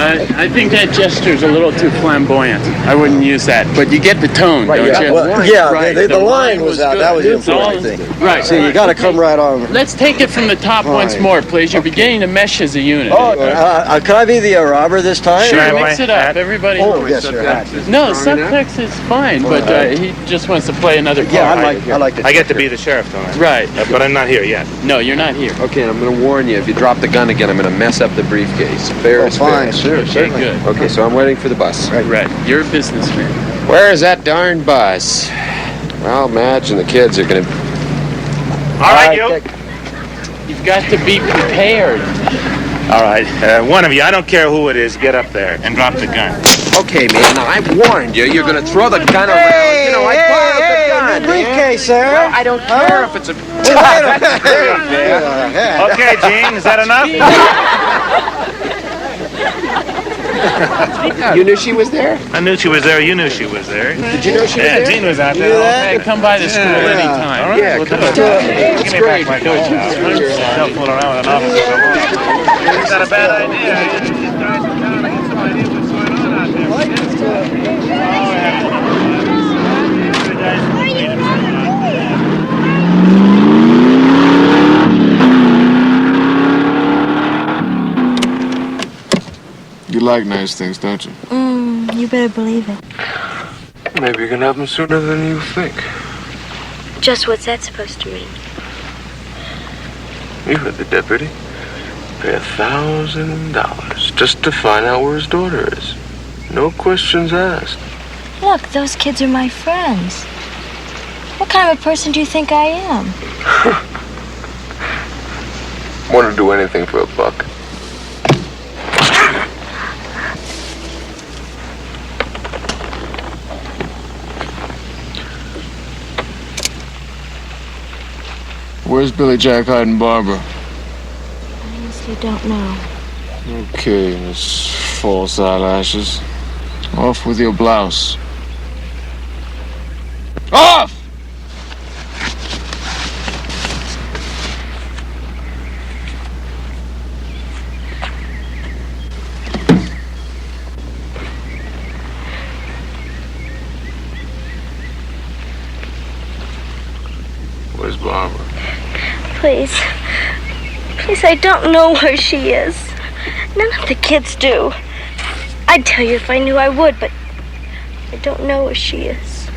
I think that gesture's a little too flamboyant. I wouldn't use that. But you get the tone, don't you? Well, yeah, right. the line was out. Good. That was the important thing. Right. See, you got to come right on. Let's take it from the top once more, please. You're beginning to mesh as a unit. Oh, can I be the robber this time? Sure, mix it up. Everybody. Oh, yes, sir. No, subtext is fine, but he just wants to play another part. Yeah, I like it. I get to be the sheriff, don't I? Right. But I'm not here yet. No, you're not here. Okay, I'm going to warn you. If you drop the gun again, I'm going to mess up the briefcase. Fair is fair. Fine, sure, Okay, certainly. good. Okay, so I'm waiting for the bus. Right. You're a businessman. Where is that darn bus? Well, Madge and the kids are going to... All right, you. You've got to be prepared. All right, one of you, I don't care who it is, get up there and drop the gun. Okay, man, now I warned you. You're going to throw the gun around. You know, I borrowed the gun. Briefcase, sir. Well, I don't care if it's a... Okay, Gene, is that enough? You knew she was there? I knew she was there. You knew she was there. Did you know she was Yeah, there? Gene was out there. Hey, come by the school anytime. All right. Yeah, We'll come do on. it. It's Give me back great. my coat. Don't fool around with an officer. Is that a bad idea? You like nice things, don't you? You better believe it. Maybe you can have them sooner than you think. Just what's that supposed to mean? You heard the deputy. Pay $1,000 just to find out where his daughter is. No questions asked. Look, those kids are my friends. What kind of a person do you think I am? Want to do anything for a buck. Where's Billy Jack hiding Barbara? I honestly don't know. Okay, Miss False Eyelashes. Off with your blouse. Off! Where's Barbara? Please. Please, I don't know where she is. None of the kids do. I'd tell you if I knew I would, but I don't know where she is.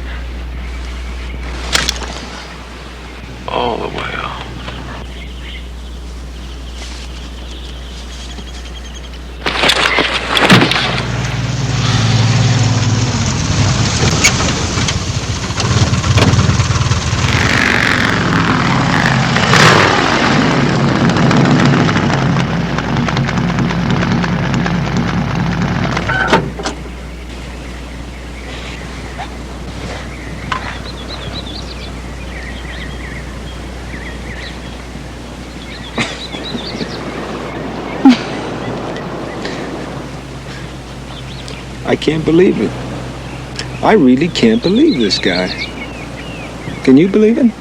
All the way out. I can't believe it. I really can't believe this guy. Can you believe it?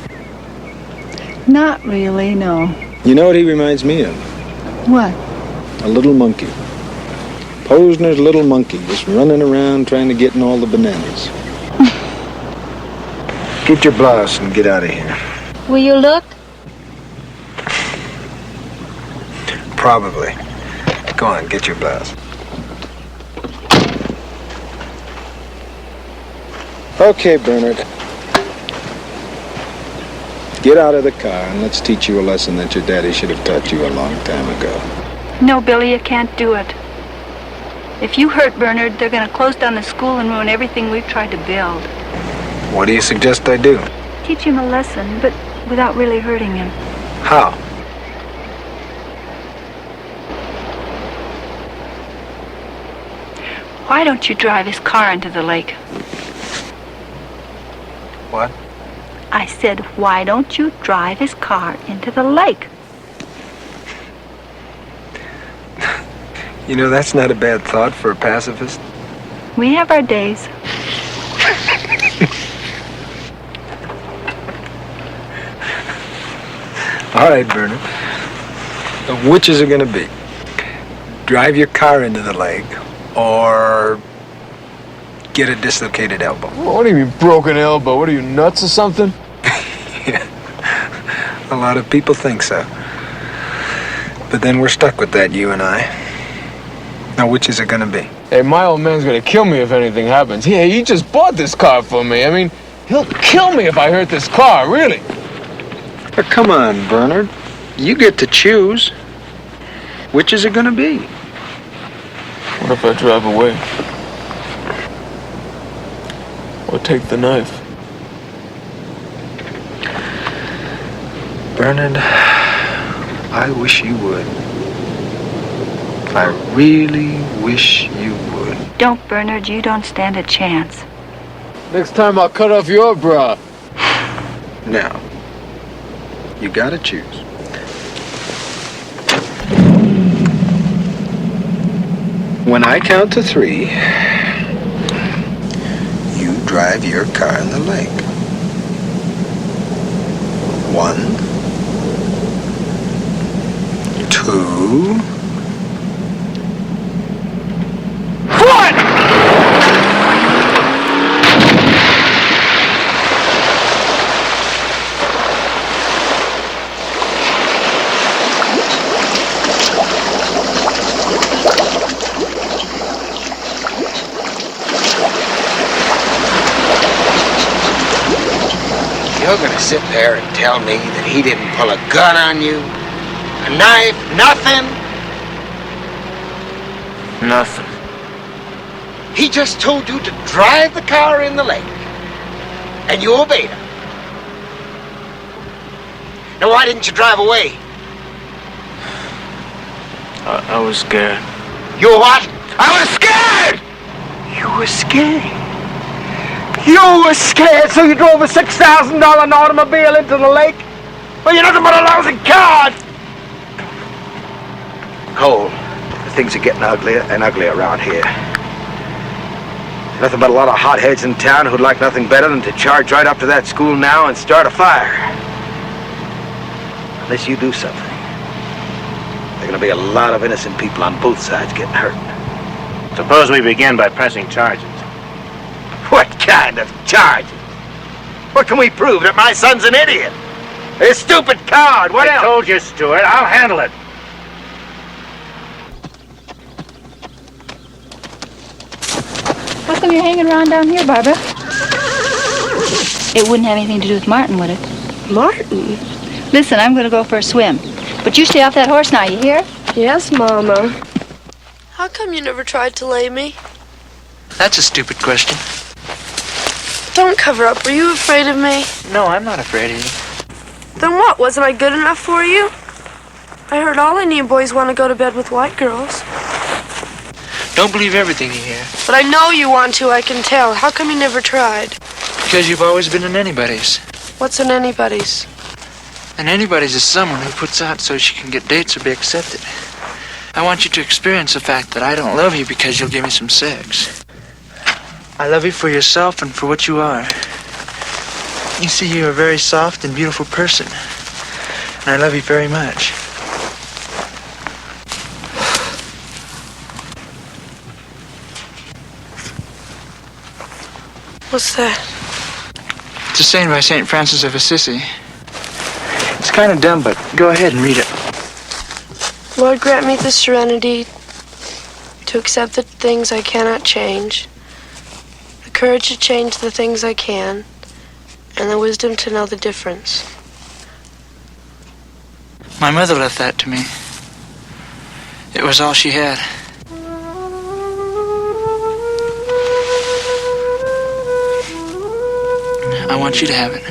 Not really, no. You know what he reminds me of? What? A little monkey. Posner's little monkey, just running around trying to get in all the bananas. Get your blouse and get out of here. Will you look? Probably. Go on, get your blouse. Okay, Bernard. Get out of the car and let's teach you a lesson that your daddy should have taught you a long time ago. No, Billy, you can't do it. If you hurt Bernard, they're going to close down the school and ruin everything we've tried to build. What do you suggest I do? Teach him a lesson, but without really hurting him. How? Why don't you drive his car into the lake? What? I said, why don't you drive his car into the lake? You know, that's not a bad thought for a pacifist. We have our days. All right, Bernard. Which is it going to be? Drive your car into the lake or get a dislocated elbow? What do you mean, broken elbow? What are you, nuts or something? A lot of people think so. But then we're stuck with that, you and I. Now, which is it going to be? Hey, my old man's gonna kill me if anything happens. He just bought this car for me. I mean, he'll kill me if I hurt this car, really. But come on, Bernard. You get to choose. Which is it going to be? What if I drive away? Or take the knife? Bernard, I wish you would. I really wish you would. Don't, Bernard. You don't stand a chance. Next time I'll cut off your bra. Now, you gotta choose. When I count to 3, you drive your car in the lake. 1, 2, 1! You're gonna sit there and tell me that he didn't pull a gun on you? A knife? Nothing? Nothing. He just told you to drive the car in the lake. And you obeyed him. Now why didn't you drive away? I was scared. You were what? I was scared! You were scared? You were scared, so you drove a $6,000 automobile into the lake? Well, you're nothing but a lousy coward! Cole, things are getting uglier and uglier around here. Nothing but a lot of hotheads in town who'd like nothing better than to charge right up to that school now and start a fire. Unless you do something, there are going to be a lot of innocent people on both sides getting hurt. Suppose we begin by pressing charges. What kind of charges? What can we prove? That my son's an idiot? A stupid coward. What else? I told you, Stuart. I'll handle it. How come you're hanging around down here, Barbara? It wouldn't have anything to do with Martin, would it? Martin? Listen, I'm going to go for a swim. But you stay off that horse now, you hear? Yes, Mama. How come you never tried to lay me? That's a stupid question. Don't cover up. Were you afraid of me? No, I'm not afraid of you. Then what? Wasn't I good enough for you? I heard all Indian boys want to go to bed with white girls. Don't believe everything you hear. But I know you want to, I can tell. How come you never tried? Because you've always been in anybody's. What's in anybody's? And anybody's is someone who puts out so she can get dates or be accepted. I want you to experience the fact that I don't love you because you'll give me some sex. I love you for yourself and for what you are. You see, you're a very soft and beautiful person. And I love you very much. What's that? It's a saying by St. Francis of Assisi. It's kind of dumb, but go ahead and read it. Lord, grant me the serenity to accept the things I cannot change, the courage to change the things I can, and the wisdom to know the difference. My mother left that to me. It was all she had. I want you to have it.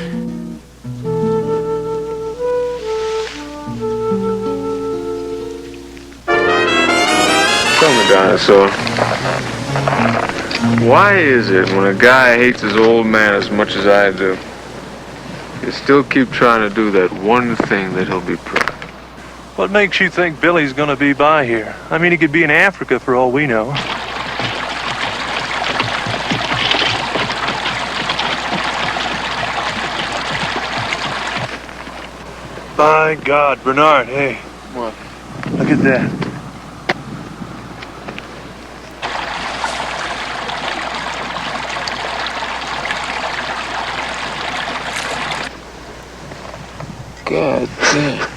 Tell me, Dinosaur, why is it when a guy hates his old man as much as I do, you still keep trying to do that one thing that he'll be proud of? What makes you think Billy's gonna be by here? I mean, he could be in Africa for all we know. By God, Bernard, hey. What? Look at that. God damn.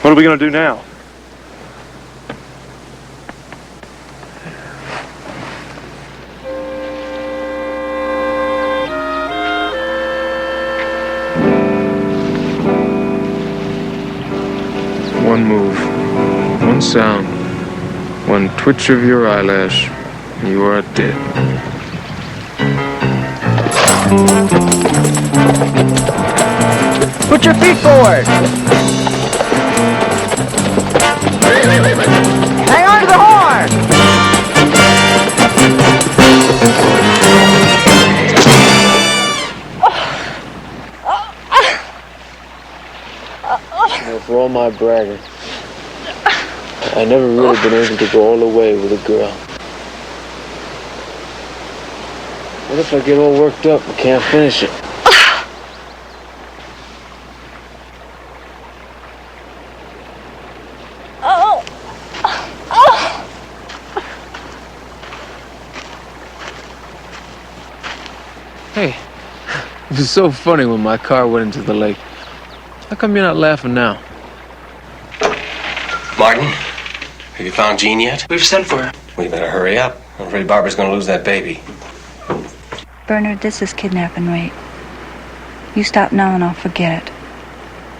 What are we gonna do now? One move, one sound, one twitch of your eyelash, and you are dead. Put your feet forward. Hang on to the horn. For all my bragging, I never really been able to go all the way with a girl. What if I get all worked up and can't finish it? Hey, it was so funny when my car went into the lake. How come you're not laughing now? Martin, have you found Jean yet? We've sent for her. We better hurry up. I'm afraid Barbara's gonna lose that baby. Bernard, this is kidnap and rape. You stop now and I'll forget it.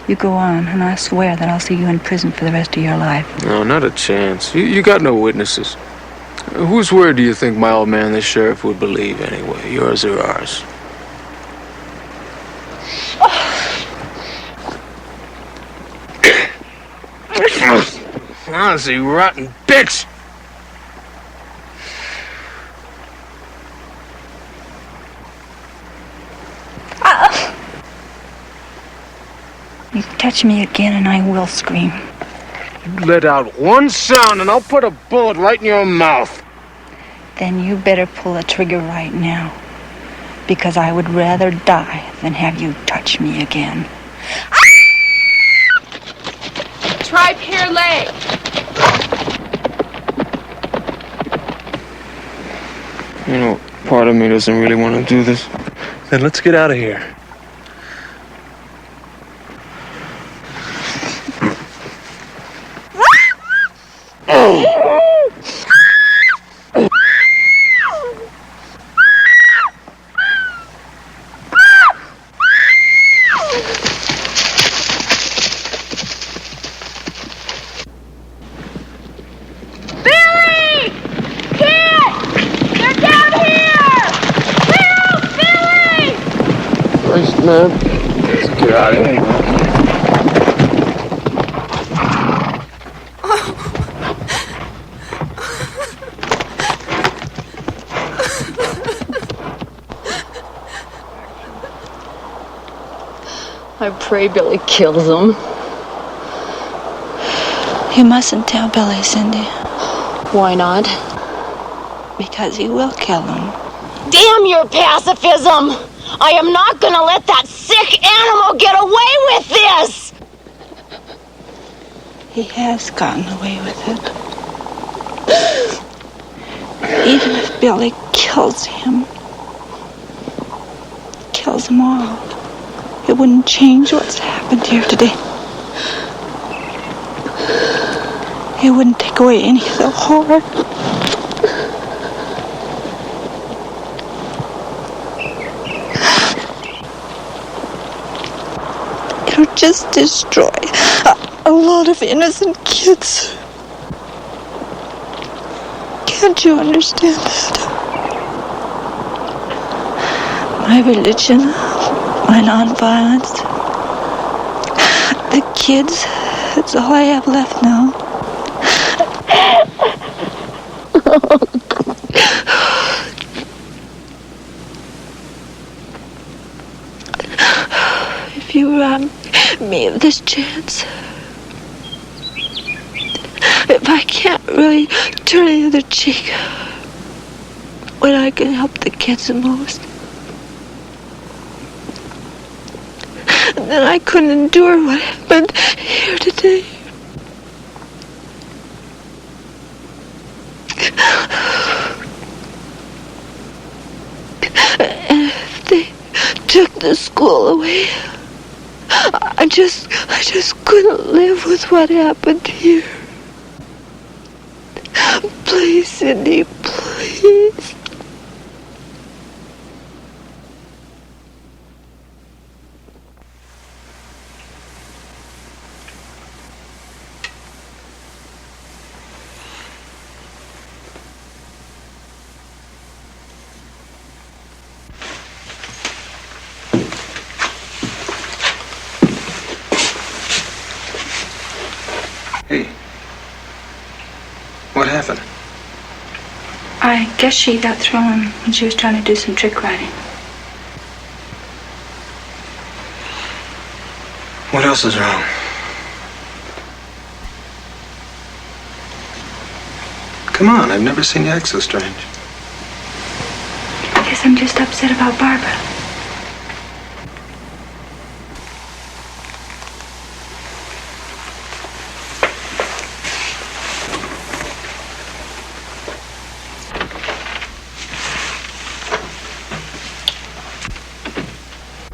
You go on, and I swear that I'll see you in prison for the rest of your life. No, not a chance. You got no witnesses. Whose word do you think my old man, the sheriff, would believe anyway? Yours or ours? Honestly, rotten bitch! You touch me again and I will scream. You let out one sound and I'll put a bullet right in your mouth. Then you better pull the trigger right now. Because I would rather die than have you touch me again. Try pear leg. You know, part of me doesn't really want to do this. Then let's get out of here. Man, let's get out of here. I pray Billy kills him. You mustn't tell Billy, Cindy. Why not? Because he will kill him. Damn your pacifism! I am not gonna let that sick animal get away with this! He has gotten away with it. Even if Billy kills him, kills them all, it wouldn't change what's happened here today. It wouldn't take away any of the horror. It'll just destroy a lot of innocent kids. Can't you understand that? My religion, my nonviolence, the kids, that's all I have left now. If you rob me of this chance, if I can't really turn the other cheek when I can help the kids the most, then I couldn't endure what happened here today. And if they took the school away, I just couldn't live with what happened here. Please, Cindy, please. Hey. What happened? I guess she got thrown when she was trying to do some trick riding. What else is wrong? Come on, I've never seen you act so strange. I guess I'm just upset about Barbara.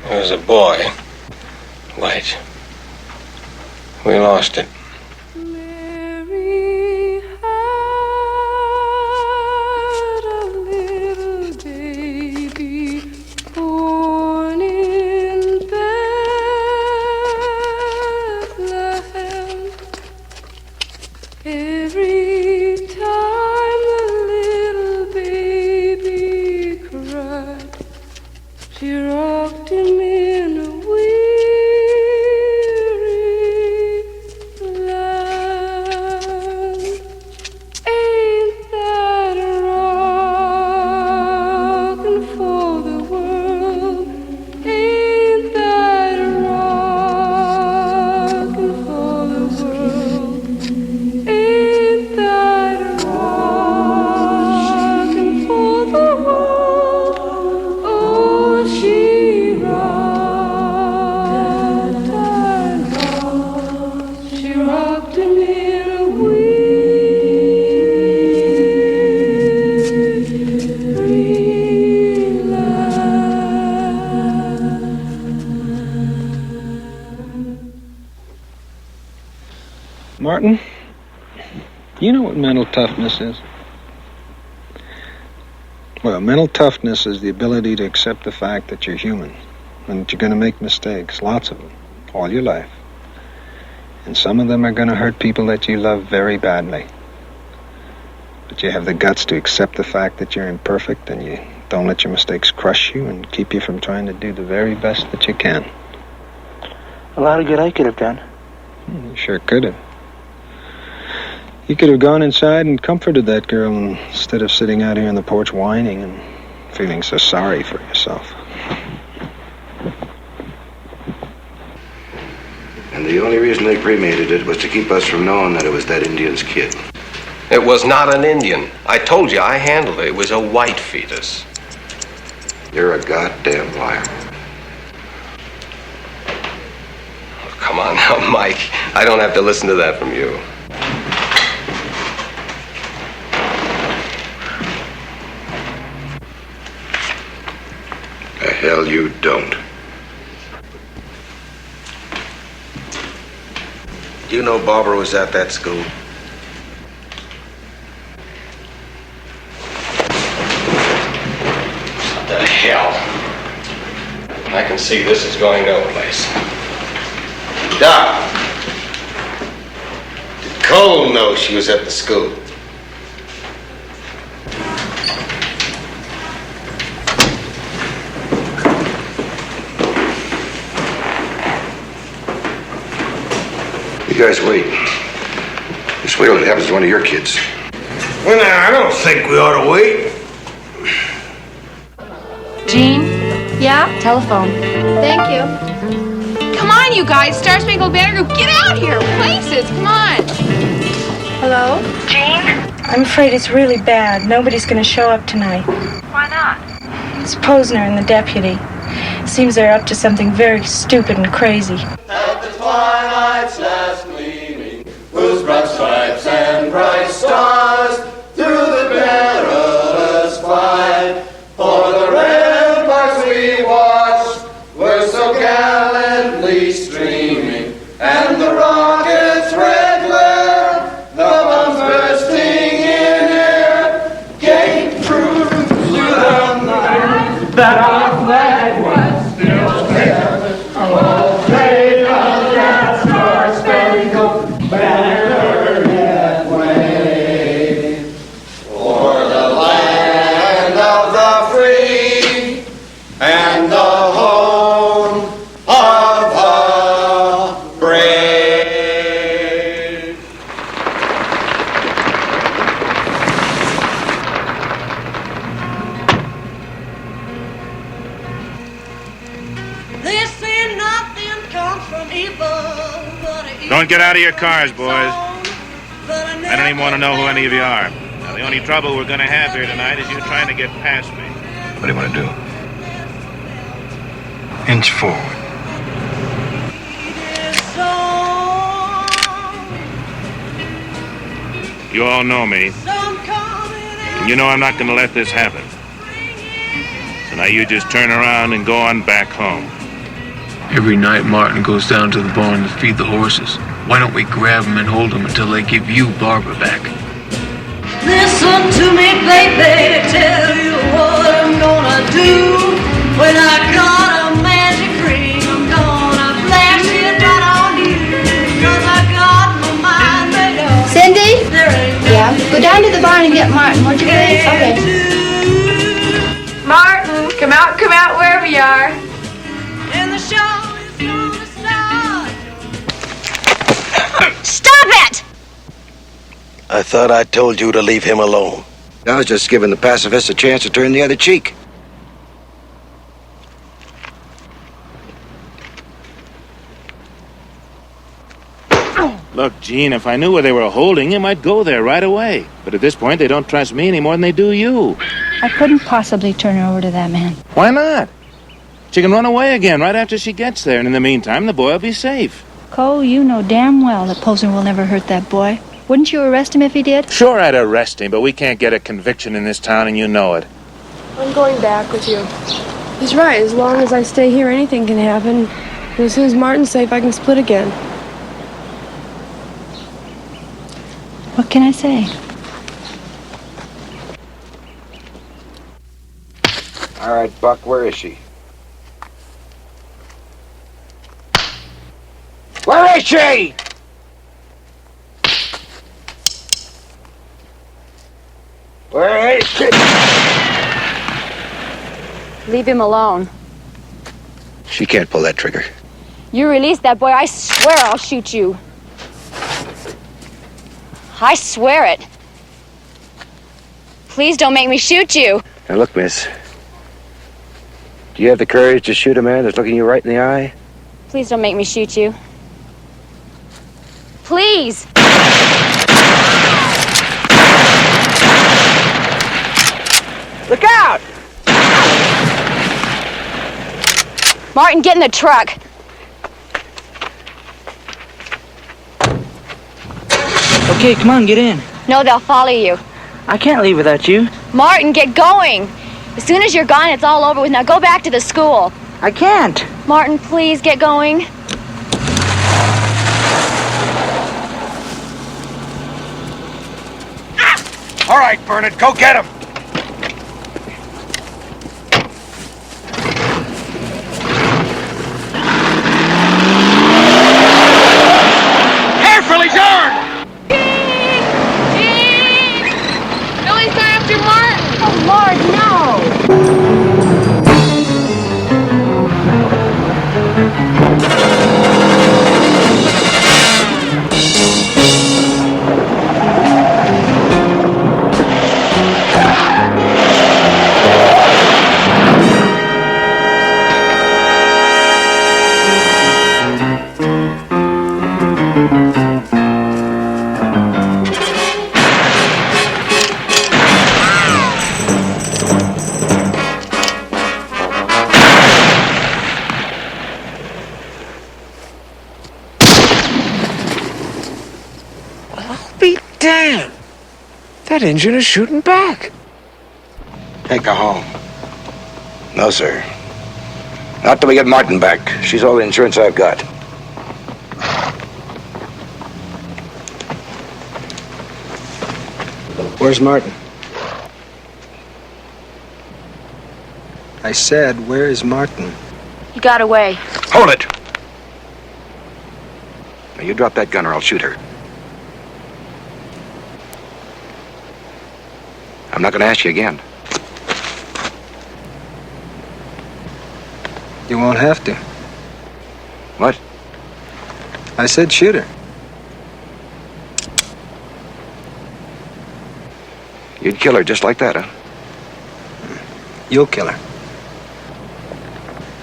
There was a boy. Wait. We lost it. You know what mental toughness is? Well, mental toughness is the ability to accept the fact that you're human and that you're going to make mistakes, lots of them, all your life. And some of them are going to hurt people that you love very badly. But you have the guts to accept the fact that you're imperfect and you don't let your mistakes crush you and keep you from trying to do the very best that you can. A lot of good I could have done. You sure could have. You could have gone inside and comforted that girl instead of sitting out here on the porch whining and feeling so sorry for yourself. And the only reason they cremated it was to keep us from knowing that it was that Indian's kid. It was not an Indian. I told you, I handled it. It was a white fetus. You're a goddamn liar. Oh, come on now, Mike. I don't have to listen to that from you. The hell you don't. You know Barbara was at that school? What the hell? I can see this is going no place. Doc, did Cole know she was at the school? You guys wait. Just wait till it happens to one of your kids. Well, now, I don't think we ought to wait. Jean? Yeah? Telephone. Thank you. Come on, you guys. Star Spangled Banner Group, get out here. Places, come on. Hello? Jean? I'm afraid it's really bad. Nobody's going to show up tonight. Why not? It's Posner and the deputy. Seems they're up to something very stupid and crazy. At the twilight's last gleaming, whose bright stripes and bright stars through the perilous fight, for the ramparts we watched were so gallantly streaming, and the rockets' red glare, the bombs bursting in air, gave proof to the night that our flag was still there. Oh, take us that star-spangled banner yet wave, for the land of the free and the home of the brave. They say nothing comes from evil, but Don't get out of your cars, boys. I don't even want to know who any of you are. Now, the only trouble we're going to have here tonight is you trying to get past me. What do you want to do? Inch forward. You all know me. And you know I'm not going to let this happen. So now you just turn around and go on back home. Every night Martin goes down to the barn to feed the horses. Why don't we grab them and hold them until they give you Barbara back? listen to me, baby, tell you what I'm gonna do. When I got a magic ring, I'm gonna flash it right on you. 'Cause I got my mind made up. Cindy? There ain't Yeah? Go down to the barn and get Martin, would you please? Okay. Martin, come out, wherever you are. And the show is gonna start. Stop it! I thought I told you to leave him alone. I was just giving the pacifists a chance to turn the other cheek. Look, Gene, if I knew where they were holding him, I'd go there right away. But at this point, they don't trust me any more than they do you. I couldn't possibly turn her over to that man. Why not? She can run away again right after she gets there, and in the meantime, the boy will be safe. Cole, you know damn well that Posner will never hurt that boy. Wouldn't you arrest him if he did? Sure, I'd arrest him, but we can't get a conviction in this town, and you know it. I'm going back with you. He's right. As long as I stay here, anything can happen. And as soon as Martin's safe, I can split again. What can I say? All right, Buck, where is she? Where is she? Where is she? Leave him alone. She can't pull that trigger. You release that boy, I swear I'll shoot you. I swear it. Please don't make me shoot you. Now look, miss. Do you have the courage to shoot a man that's looking you right in the eye? Please don't make me shoot you. Please! Look out! Martin, get in the truck. Okay, come on, get in. No, they'll follow you. I can't leave without you. Martin, get going. As soon as you're gone, it's all over with. Now go back to the school. I can't. Martin, please get going. All right, Bernard, go get him. Careful, he's armed! Billy's going after Martin. Oh, Lord, no! Damn! That engine is shooting back. Take her home. No, sir. Not till we get Martin back. She's all the insurance I've got. Where's Martin? I said, where is Martin? He got away. Hold it! Now, you drop that gun or I'll shoot her. I'm not going to ask you again. You won't have to. What? I said shoot her. You'd kill her just like that, huh? You'll kill her.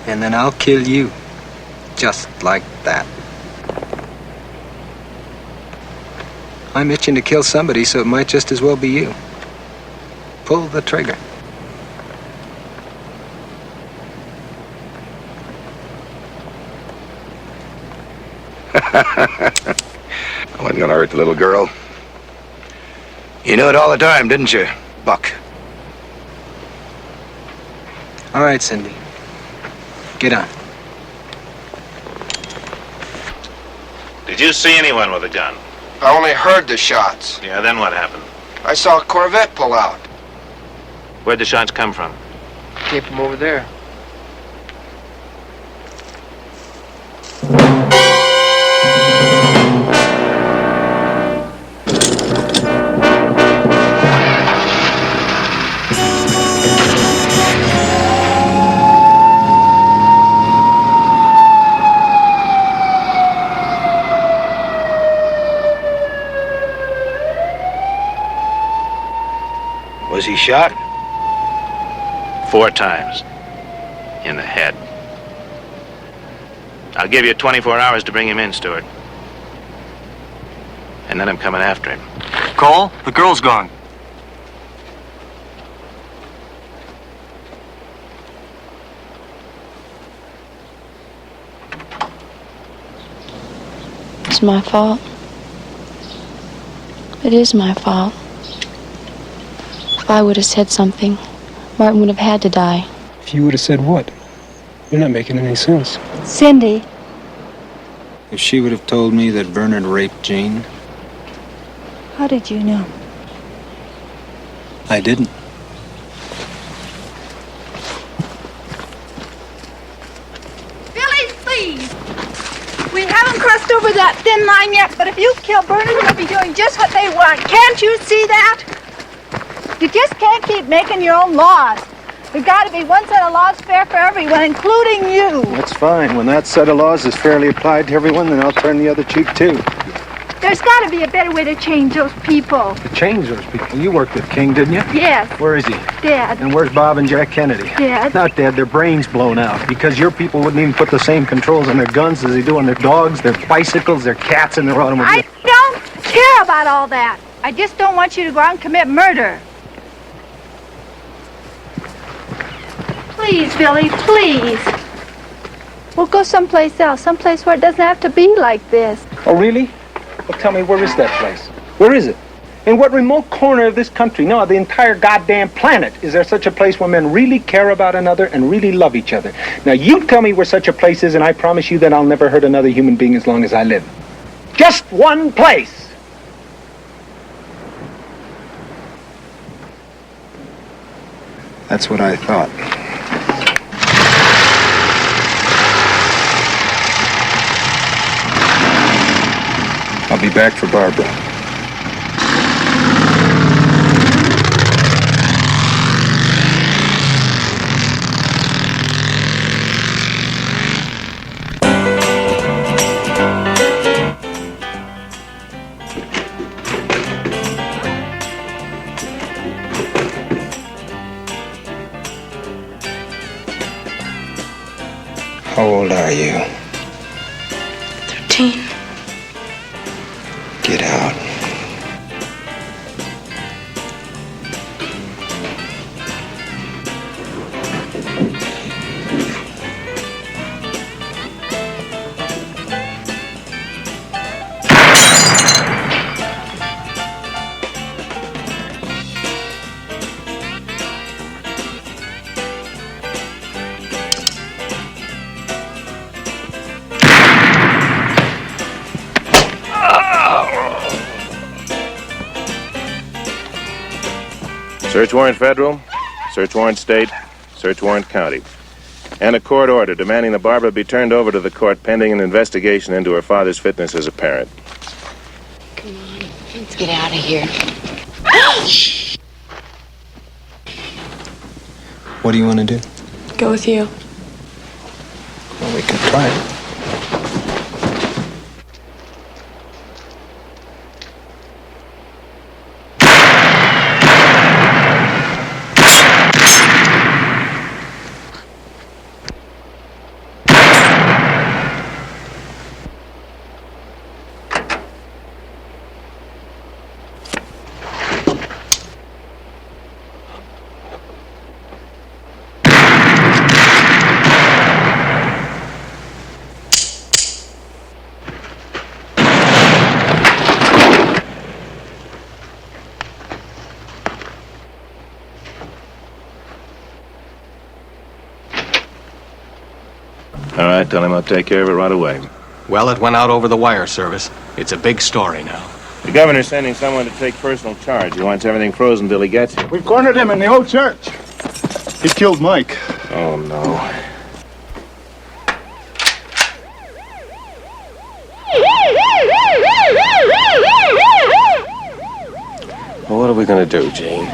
And then I'll kill you. Just like that. I'm itching to kill somebody, so it might just as well be you. Pull the trigger. I wasn't gonna hurt the little girl. You knew it all the time, didn't you, Buck? All right, Cindy. Get on. Did you see anyone with a gun? I only heard the shots. Yeah, then what happened? I saw a Corvette pull out. Where'd the shots come from? Came from over there. Was he shot? 4 times. In the head. I'll give you 24 hours to bring him in, Stewart. And then I'm coming after him. Cole, the girl's gone. It's my fault. It is my fault. If I would have said something, Martin would have had to die. If you would have said what? You're not making any sense. Cindy. If she would have told me that Bernard raped Jean, How did you know? I didn't. Billy, please! We haven't crossed over that thin line yet, but if you kill Bernard, you'll be doing just what they want. Can't you see that? You just can't keep making your own laws. There's got to be one set of laws fair for everyone, including you. That's fine. When that set of laws is fairly applied to everyone, then I'll turn the other cheek, too. There's got to be a better way to change those people. To change those people? You worked with King, didn't you? Yes. Where is he? Dead. And where's Bob and Jack Kennedy? Dead. Not dead. Their brains blown out. Because your people wouldn't even put the same controls on their guns as they do on their dogs, their bicycles, their cats, and their automobiles. I don't care about all that. I just don't want you to go out and commit murder. Please, Billy, please. We'll go someplace else, someplace where it doesn't have to be like this. Oh, really? Well, tell me, where is that place? Where is it? In what remote corner of this country, no, the entire goddamn planet, is there such a place where men really care about another and really love each other? Now, you tell me where such a place is, and I promise you that I'll never hurt another human being as long as I live. Just one place! That's what I thought. I'll be back for Barbara. How old are you? 13. Get out. Search warrant federal, search warrant state, search warrant county. And a court order demanding that Barbara be turned over to the court pending an investigation into her father's fitness as a parent. Come on, let's get out of here. What do you want to do? Go with you. Well, we can try it. All right, tell him I'll take care of it right away. Well, it went out over the wire service. It's a big story now. The governor's sending someone to take personal charge. He wants everything frozen till he gets here. We've cornered him in the old church. He killed Mike. Oh, no. Well, what are we going to do, Gene?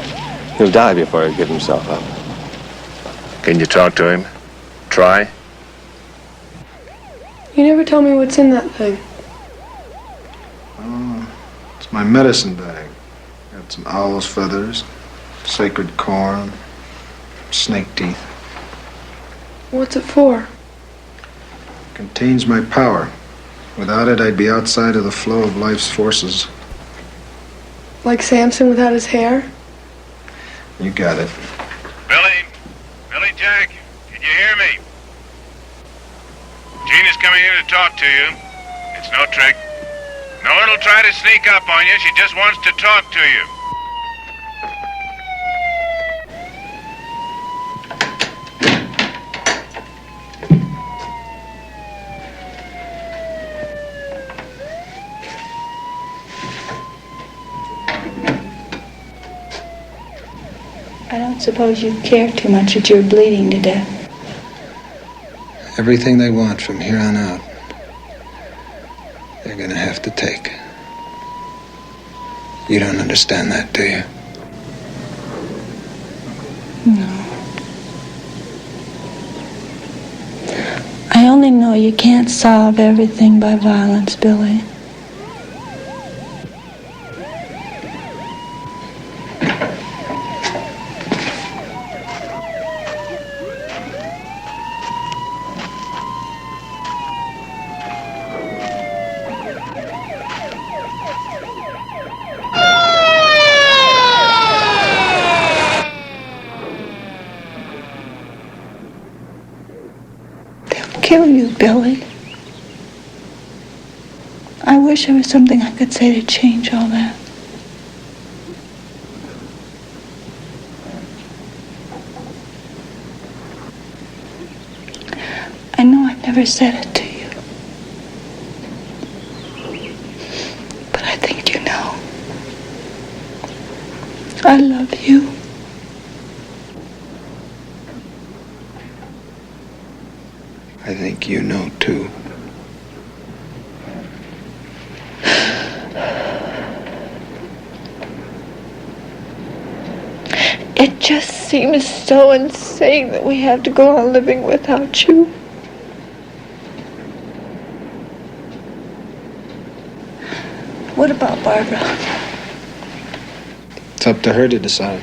He'll die before he'll give himself up. Can you talk to him? Try? You never tell me what's in that thing. Oh, it's my medicine bag. Got some owl's feathers, sacred corn, snake teeth. What's it for? Contains my power. Without it, I'd be outside of the flow of life's forces. Like Samson without his hair? You got it. Billy Jack, can you hear me? Jean is coming here to talk to you. It's no trick. No one will try to sneak up on you. She just wants to talk to you. I don't suppose you care too much that you're bleeding to death. Everything they want from here on out, they're gonna have to take. You don't understand that, do you? No. I only know you can't solve everything by violence, Billy. Kill you, Billy. I wish there was something I could say to change all that. I know I never said it to you, but I think you know. I love you. I think you know, too. It just seems so insane that we have to go on living without you. What about Barbara? It's up to her to decide.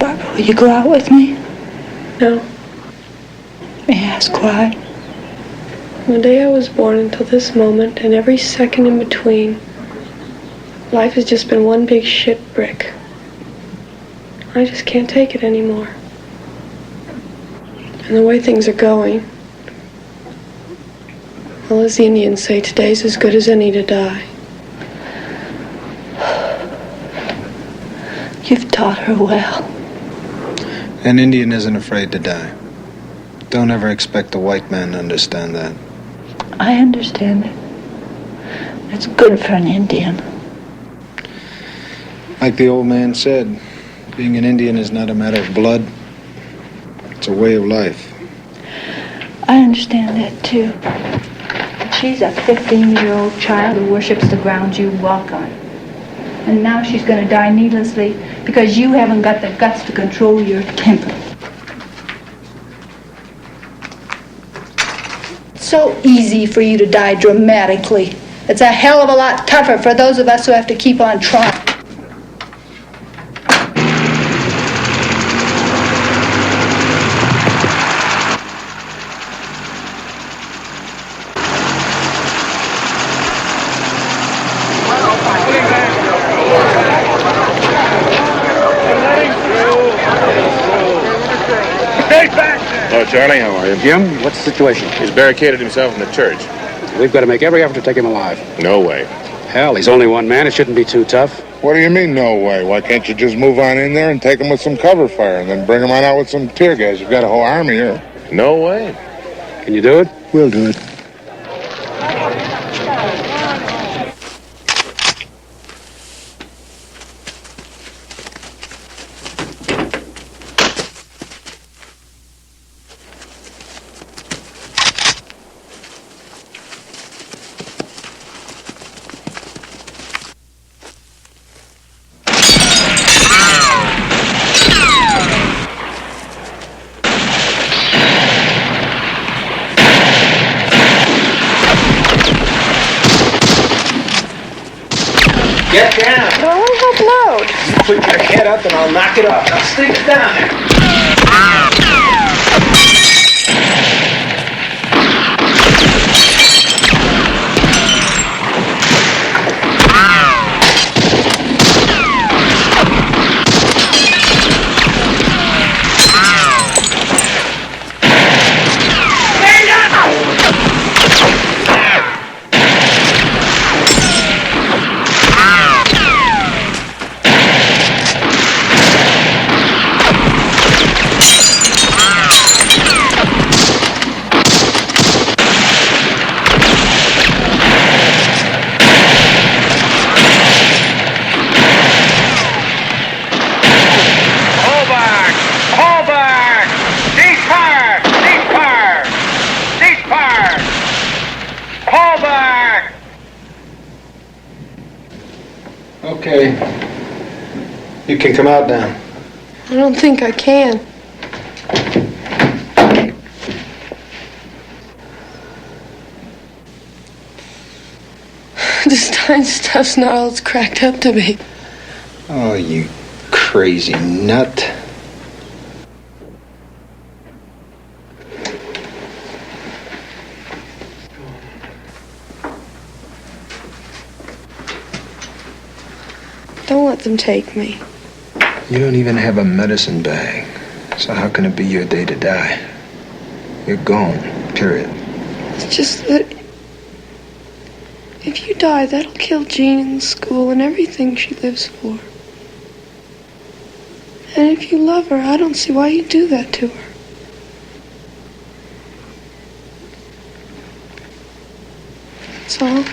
Barbara, will you go out with me? No. May I ask why? From the day I was born until this moment, and every second in between, life has just been one big shit brick. I just can't take it anymore. And the way things are going, well, as the Indians say, today's as good as any to die. You've taught her well. An Indian isn't afraid to die. Don't ever expect a white man to understand that. I understand it. It's good for an Indian. Like the old man said, being an Indian is not a matter of blood. It's a way of life. I understand that, too. But she's a 15-year-old child who worships the ground you walk on. And now she's going to die needlessly because you haven't got the guts to control your temper. So easy for you to die dramatically. It's a hell of a lot tougher for those of us who have to keep on trying. Hello, Charlie. How are you? Jim, what's the situation? He's barricaded himself in the church. We've got to make every effort to take him alive. No way. Hell, he's only one man. It shouldn't be too tough. What do you mean, no way? Why can't you just move on in there and take him with some cover fire and then bring him on out with some tear gas? You've got a whole army here. No way. Can you do it? We'll do it. Get down. No, I have load. You put your head up and I'll knock it off. Now stick it down You can come out now. I don't think I can. This Stein stuff's not all it's cracked up to be. Oh, you crazy nut. Don't let them take me. You don't even have a medicine bag. So how can it be your day to die? You're gone, period. It's just that if you die, that'll kill Jean in school and everything she lives for. And if you love her, I don't see why you do that to her. That's all.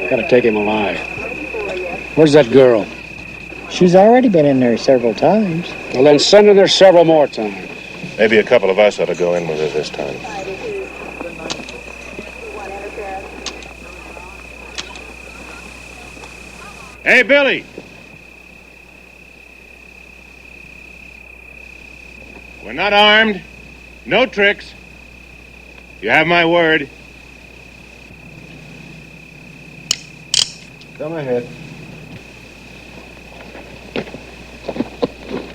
Gotta take him alive. Where's that girl? She's already been in there several times. Well, then send her there several more times. Maybe a couple of us ought to go in with her this time. Hey, Billy! We're not armed. No tricks. You have my word. Come ahead.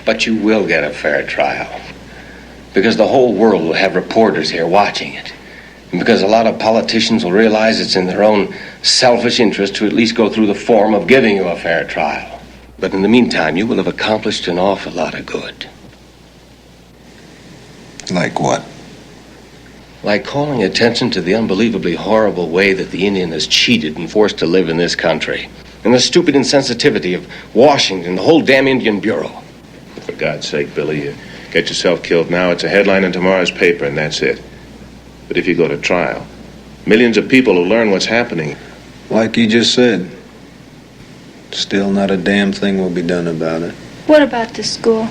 But you will get a fair trial. Because the whole world will have reporters here watching it. And because a lot of politicians will realize it's in their own selfish interest to at least go through the form of giving you a fair trial. But in the meantime, you will have accomplished an awful lot of good. Like what? Like calling attention to the unbelievably horrible way that the Indian is cheated and forced to live in this country. And the stupid insensitivity of Washington, the whole damn Indian Bureau. For God's sake, Billy, you get yourself killed now, it's a headline in tomorrow's paper, and that's it. But if you go to trial, millions of people will learn what's happening. Like you just said, still not a damn thing will be done about it. What about the school?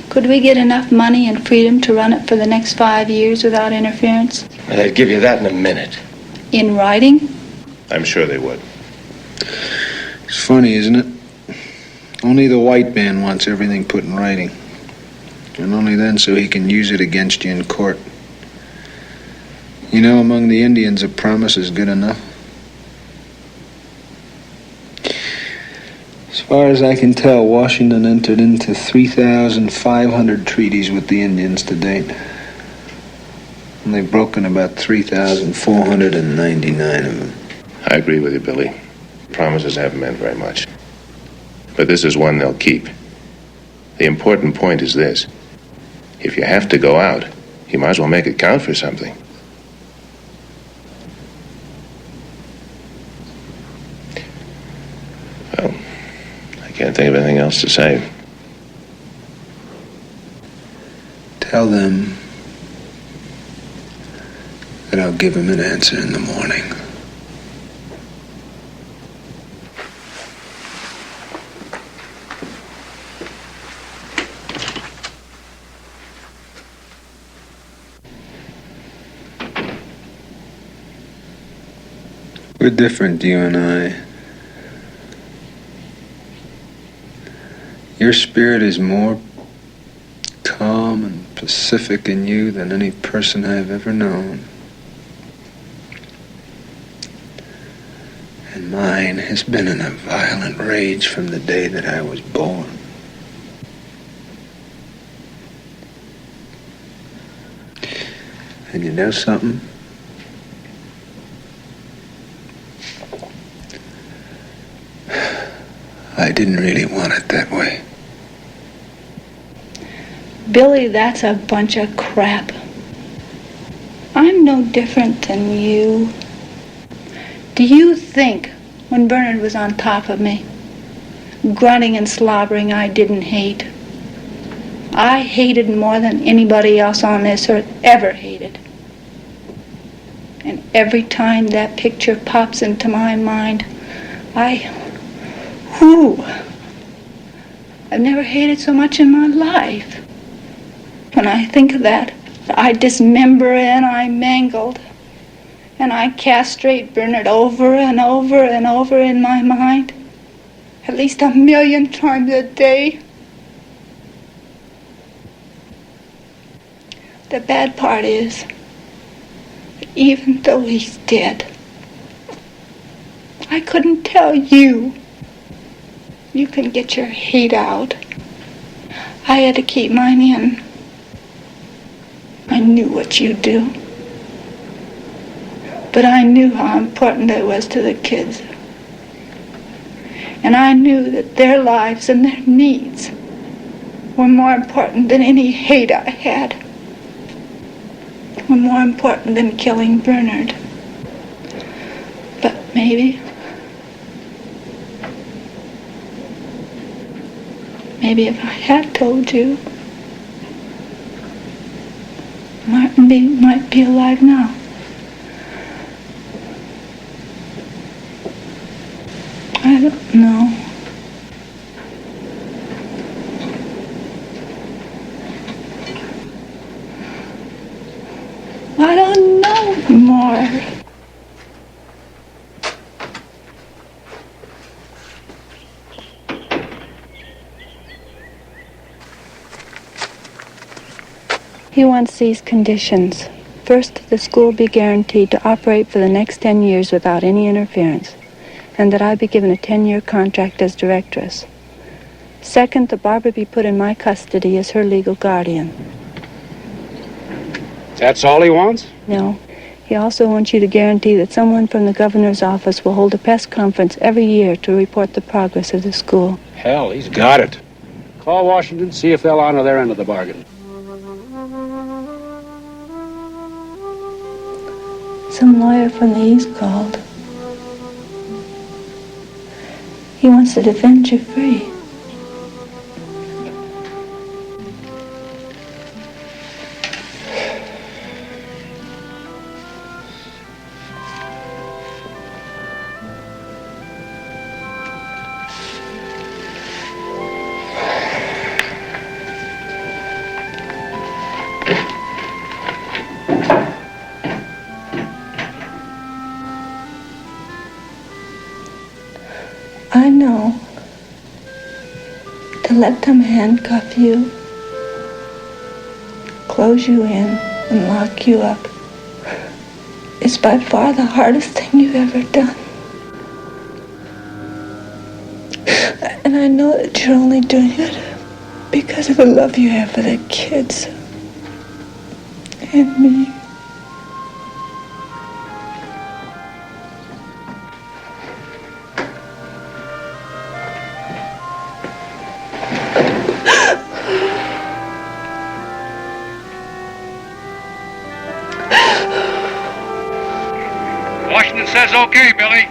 Could we get enough money and freedom to run it for the next 5 years without interference? I'd give you that in a minute. In writing? I'm sure they would. It's funny, isn't it? Only the white man wants everything put in writing. And only then so he can use it against you in court. You know, among the Indians, a promise is good enough. As far as I can tell, Washington entered into 3,500 treaties with the Indians to date. And they've broken about 3,499 of them. I agree with you, Billy. Promises haven't meant very much. But this is one they'll keep. The important point is this. If you have to go out, you might as well make it count for something. Well, I can't think of anything else to say. Tell them that I'll give him an answer in the morning. We're different, you and I. Your spirit is more calm and pacific in you than any person I've ever known. And mine has been in a violent rage from the day that I was born. And you know something? I didn't really want it that way. Billy, that's a bunch of crap. I'm no different than you. Do you think when Bernard was on top of me, grunting and slobbering, I didn't hate? I hated more than anybody else on this earth ever hated. And every time that picture pops into my mind, I've never hated so much in my life. When I think of that, I dismember and I mangled. And I castrate Bernard over and over and over in my mind. At least 1,000,000 times a day. The bad part is, even though he's dead, I couldn't tell you. You can get your hate out. I had to keep mine in. I knew what you'd do. But I knew how important it was to the kids. And I knew that their lives and their needs were more important than any hate I had. Were more important than killing Bernard. But maybe if I had told you, Martin might be alive now. I don't know. I don't know more. He wants these conditions. First, the school be guaranteed to operate for the next 10 years without any interference, and that I be given a 10-year contract as directress. Second, that Barbara be put in my custody as her legal guardian. That's all he wants? No. He also wants you to guarantee that someone from the governor's office will hold a press conference every year to report the progress of the school. Hell, he's got it. Call Washington, see if they'll honor their end of the bargain. Some lawyer from the East called. He wants to defend you free. I know. To let them handcuff you, close you in, and lock you up is by far the hardest thing you've ever done. And I know that you're only doing it because of the love you have for the kids and me. Washington says okay, Billy.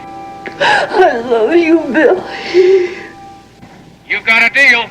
I love you, Billy. You got a deal.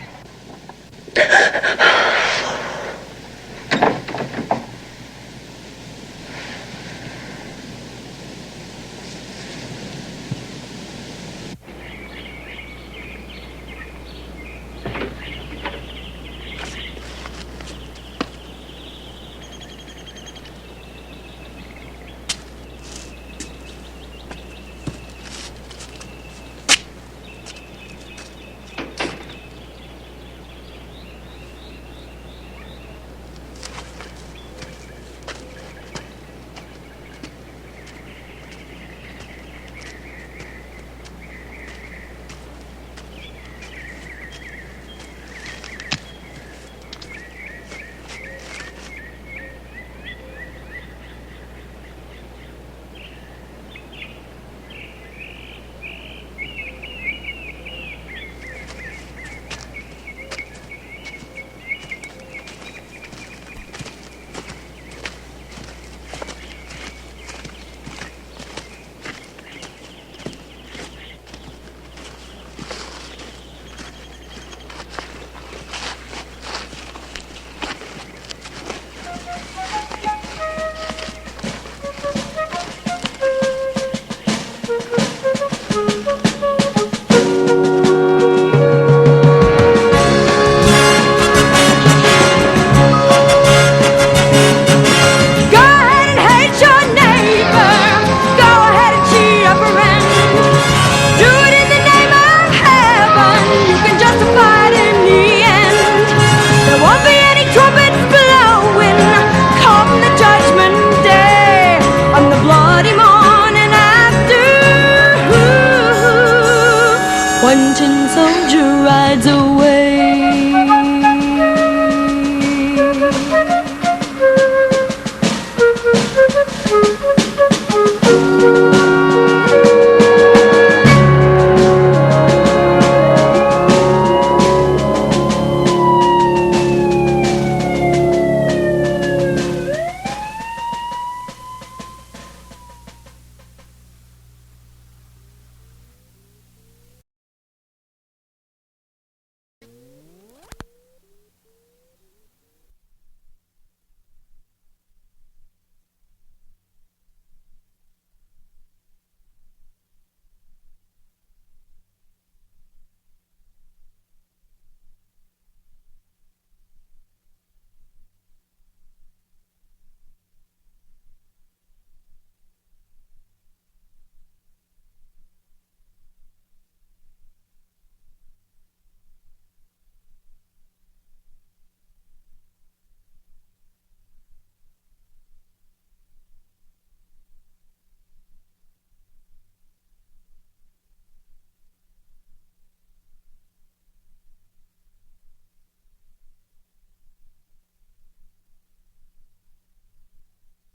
One tin soldier rides away.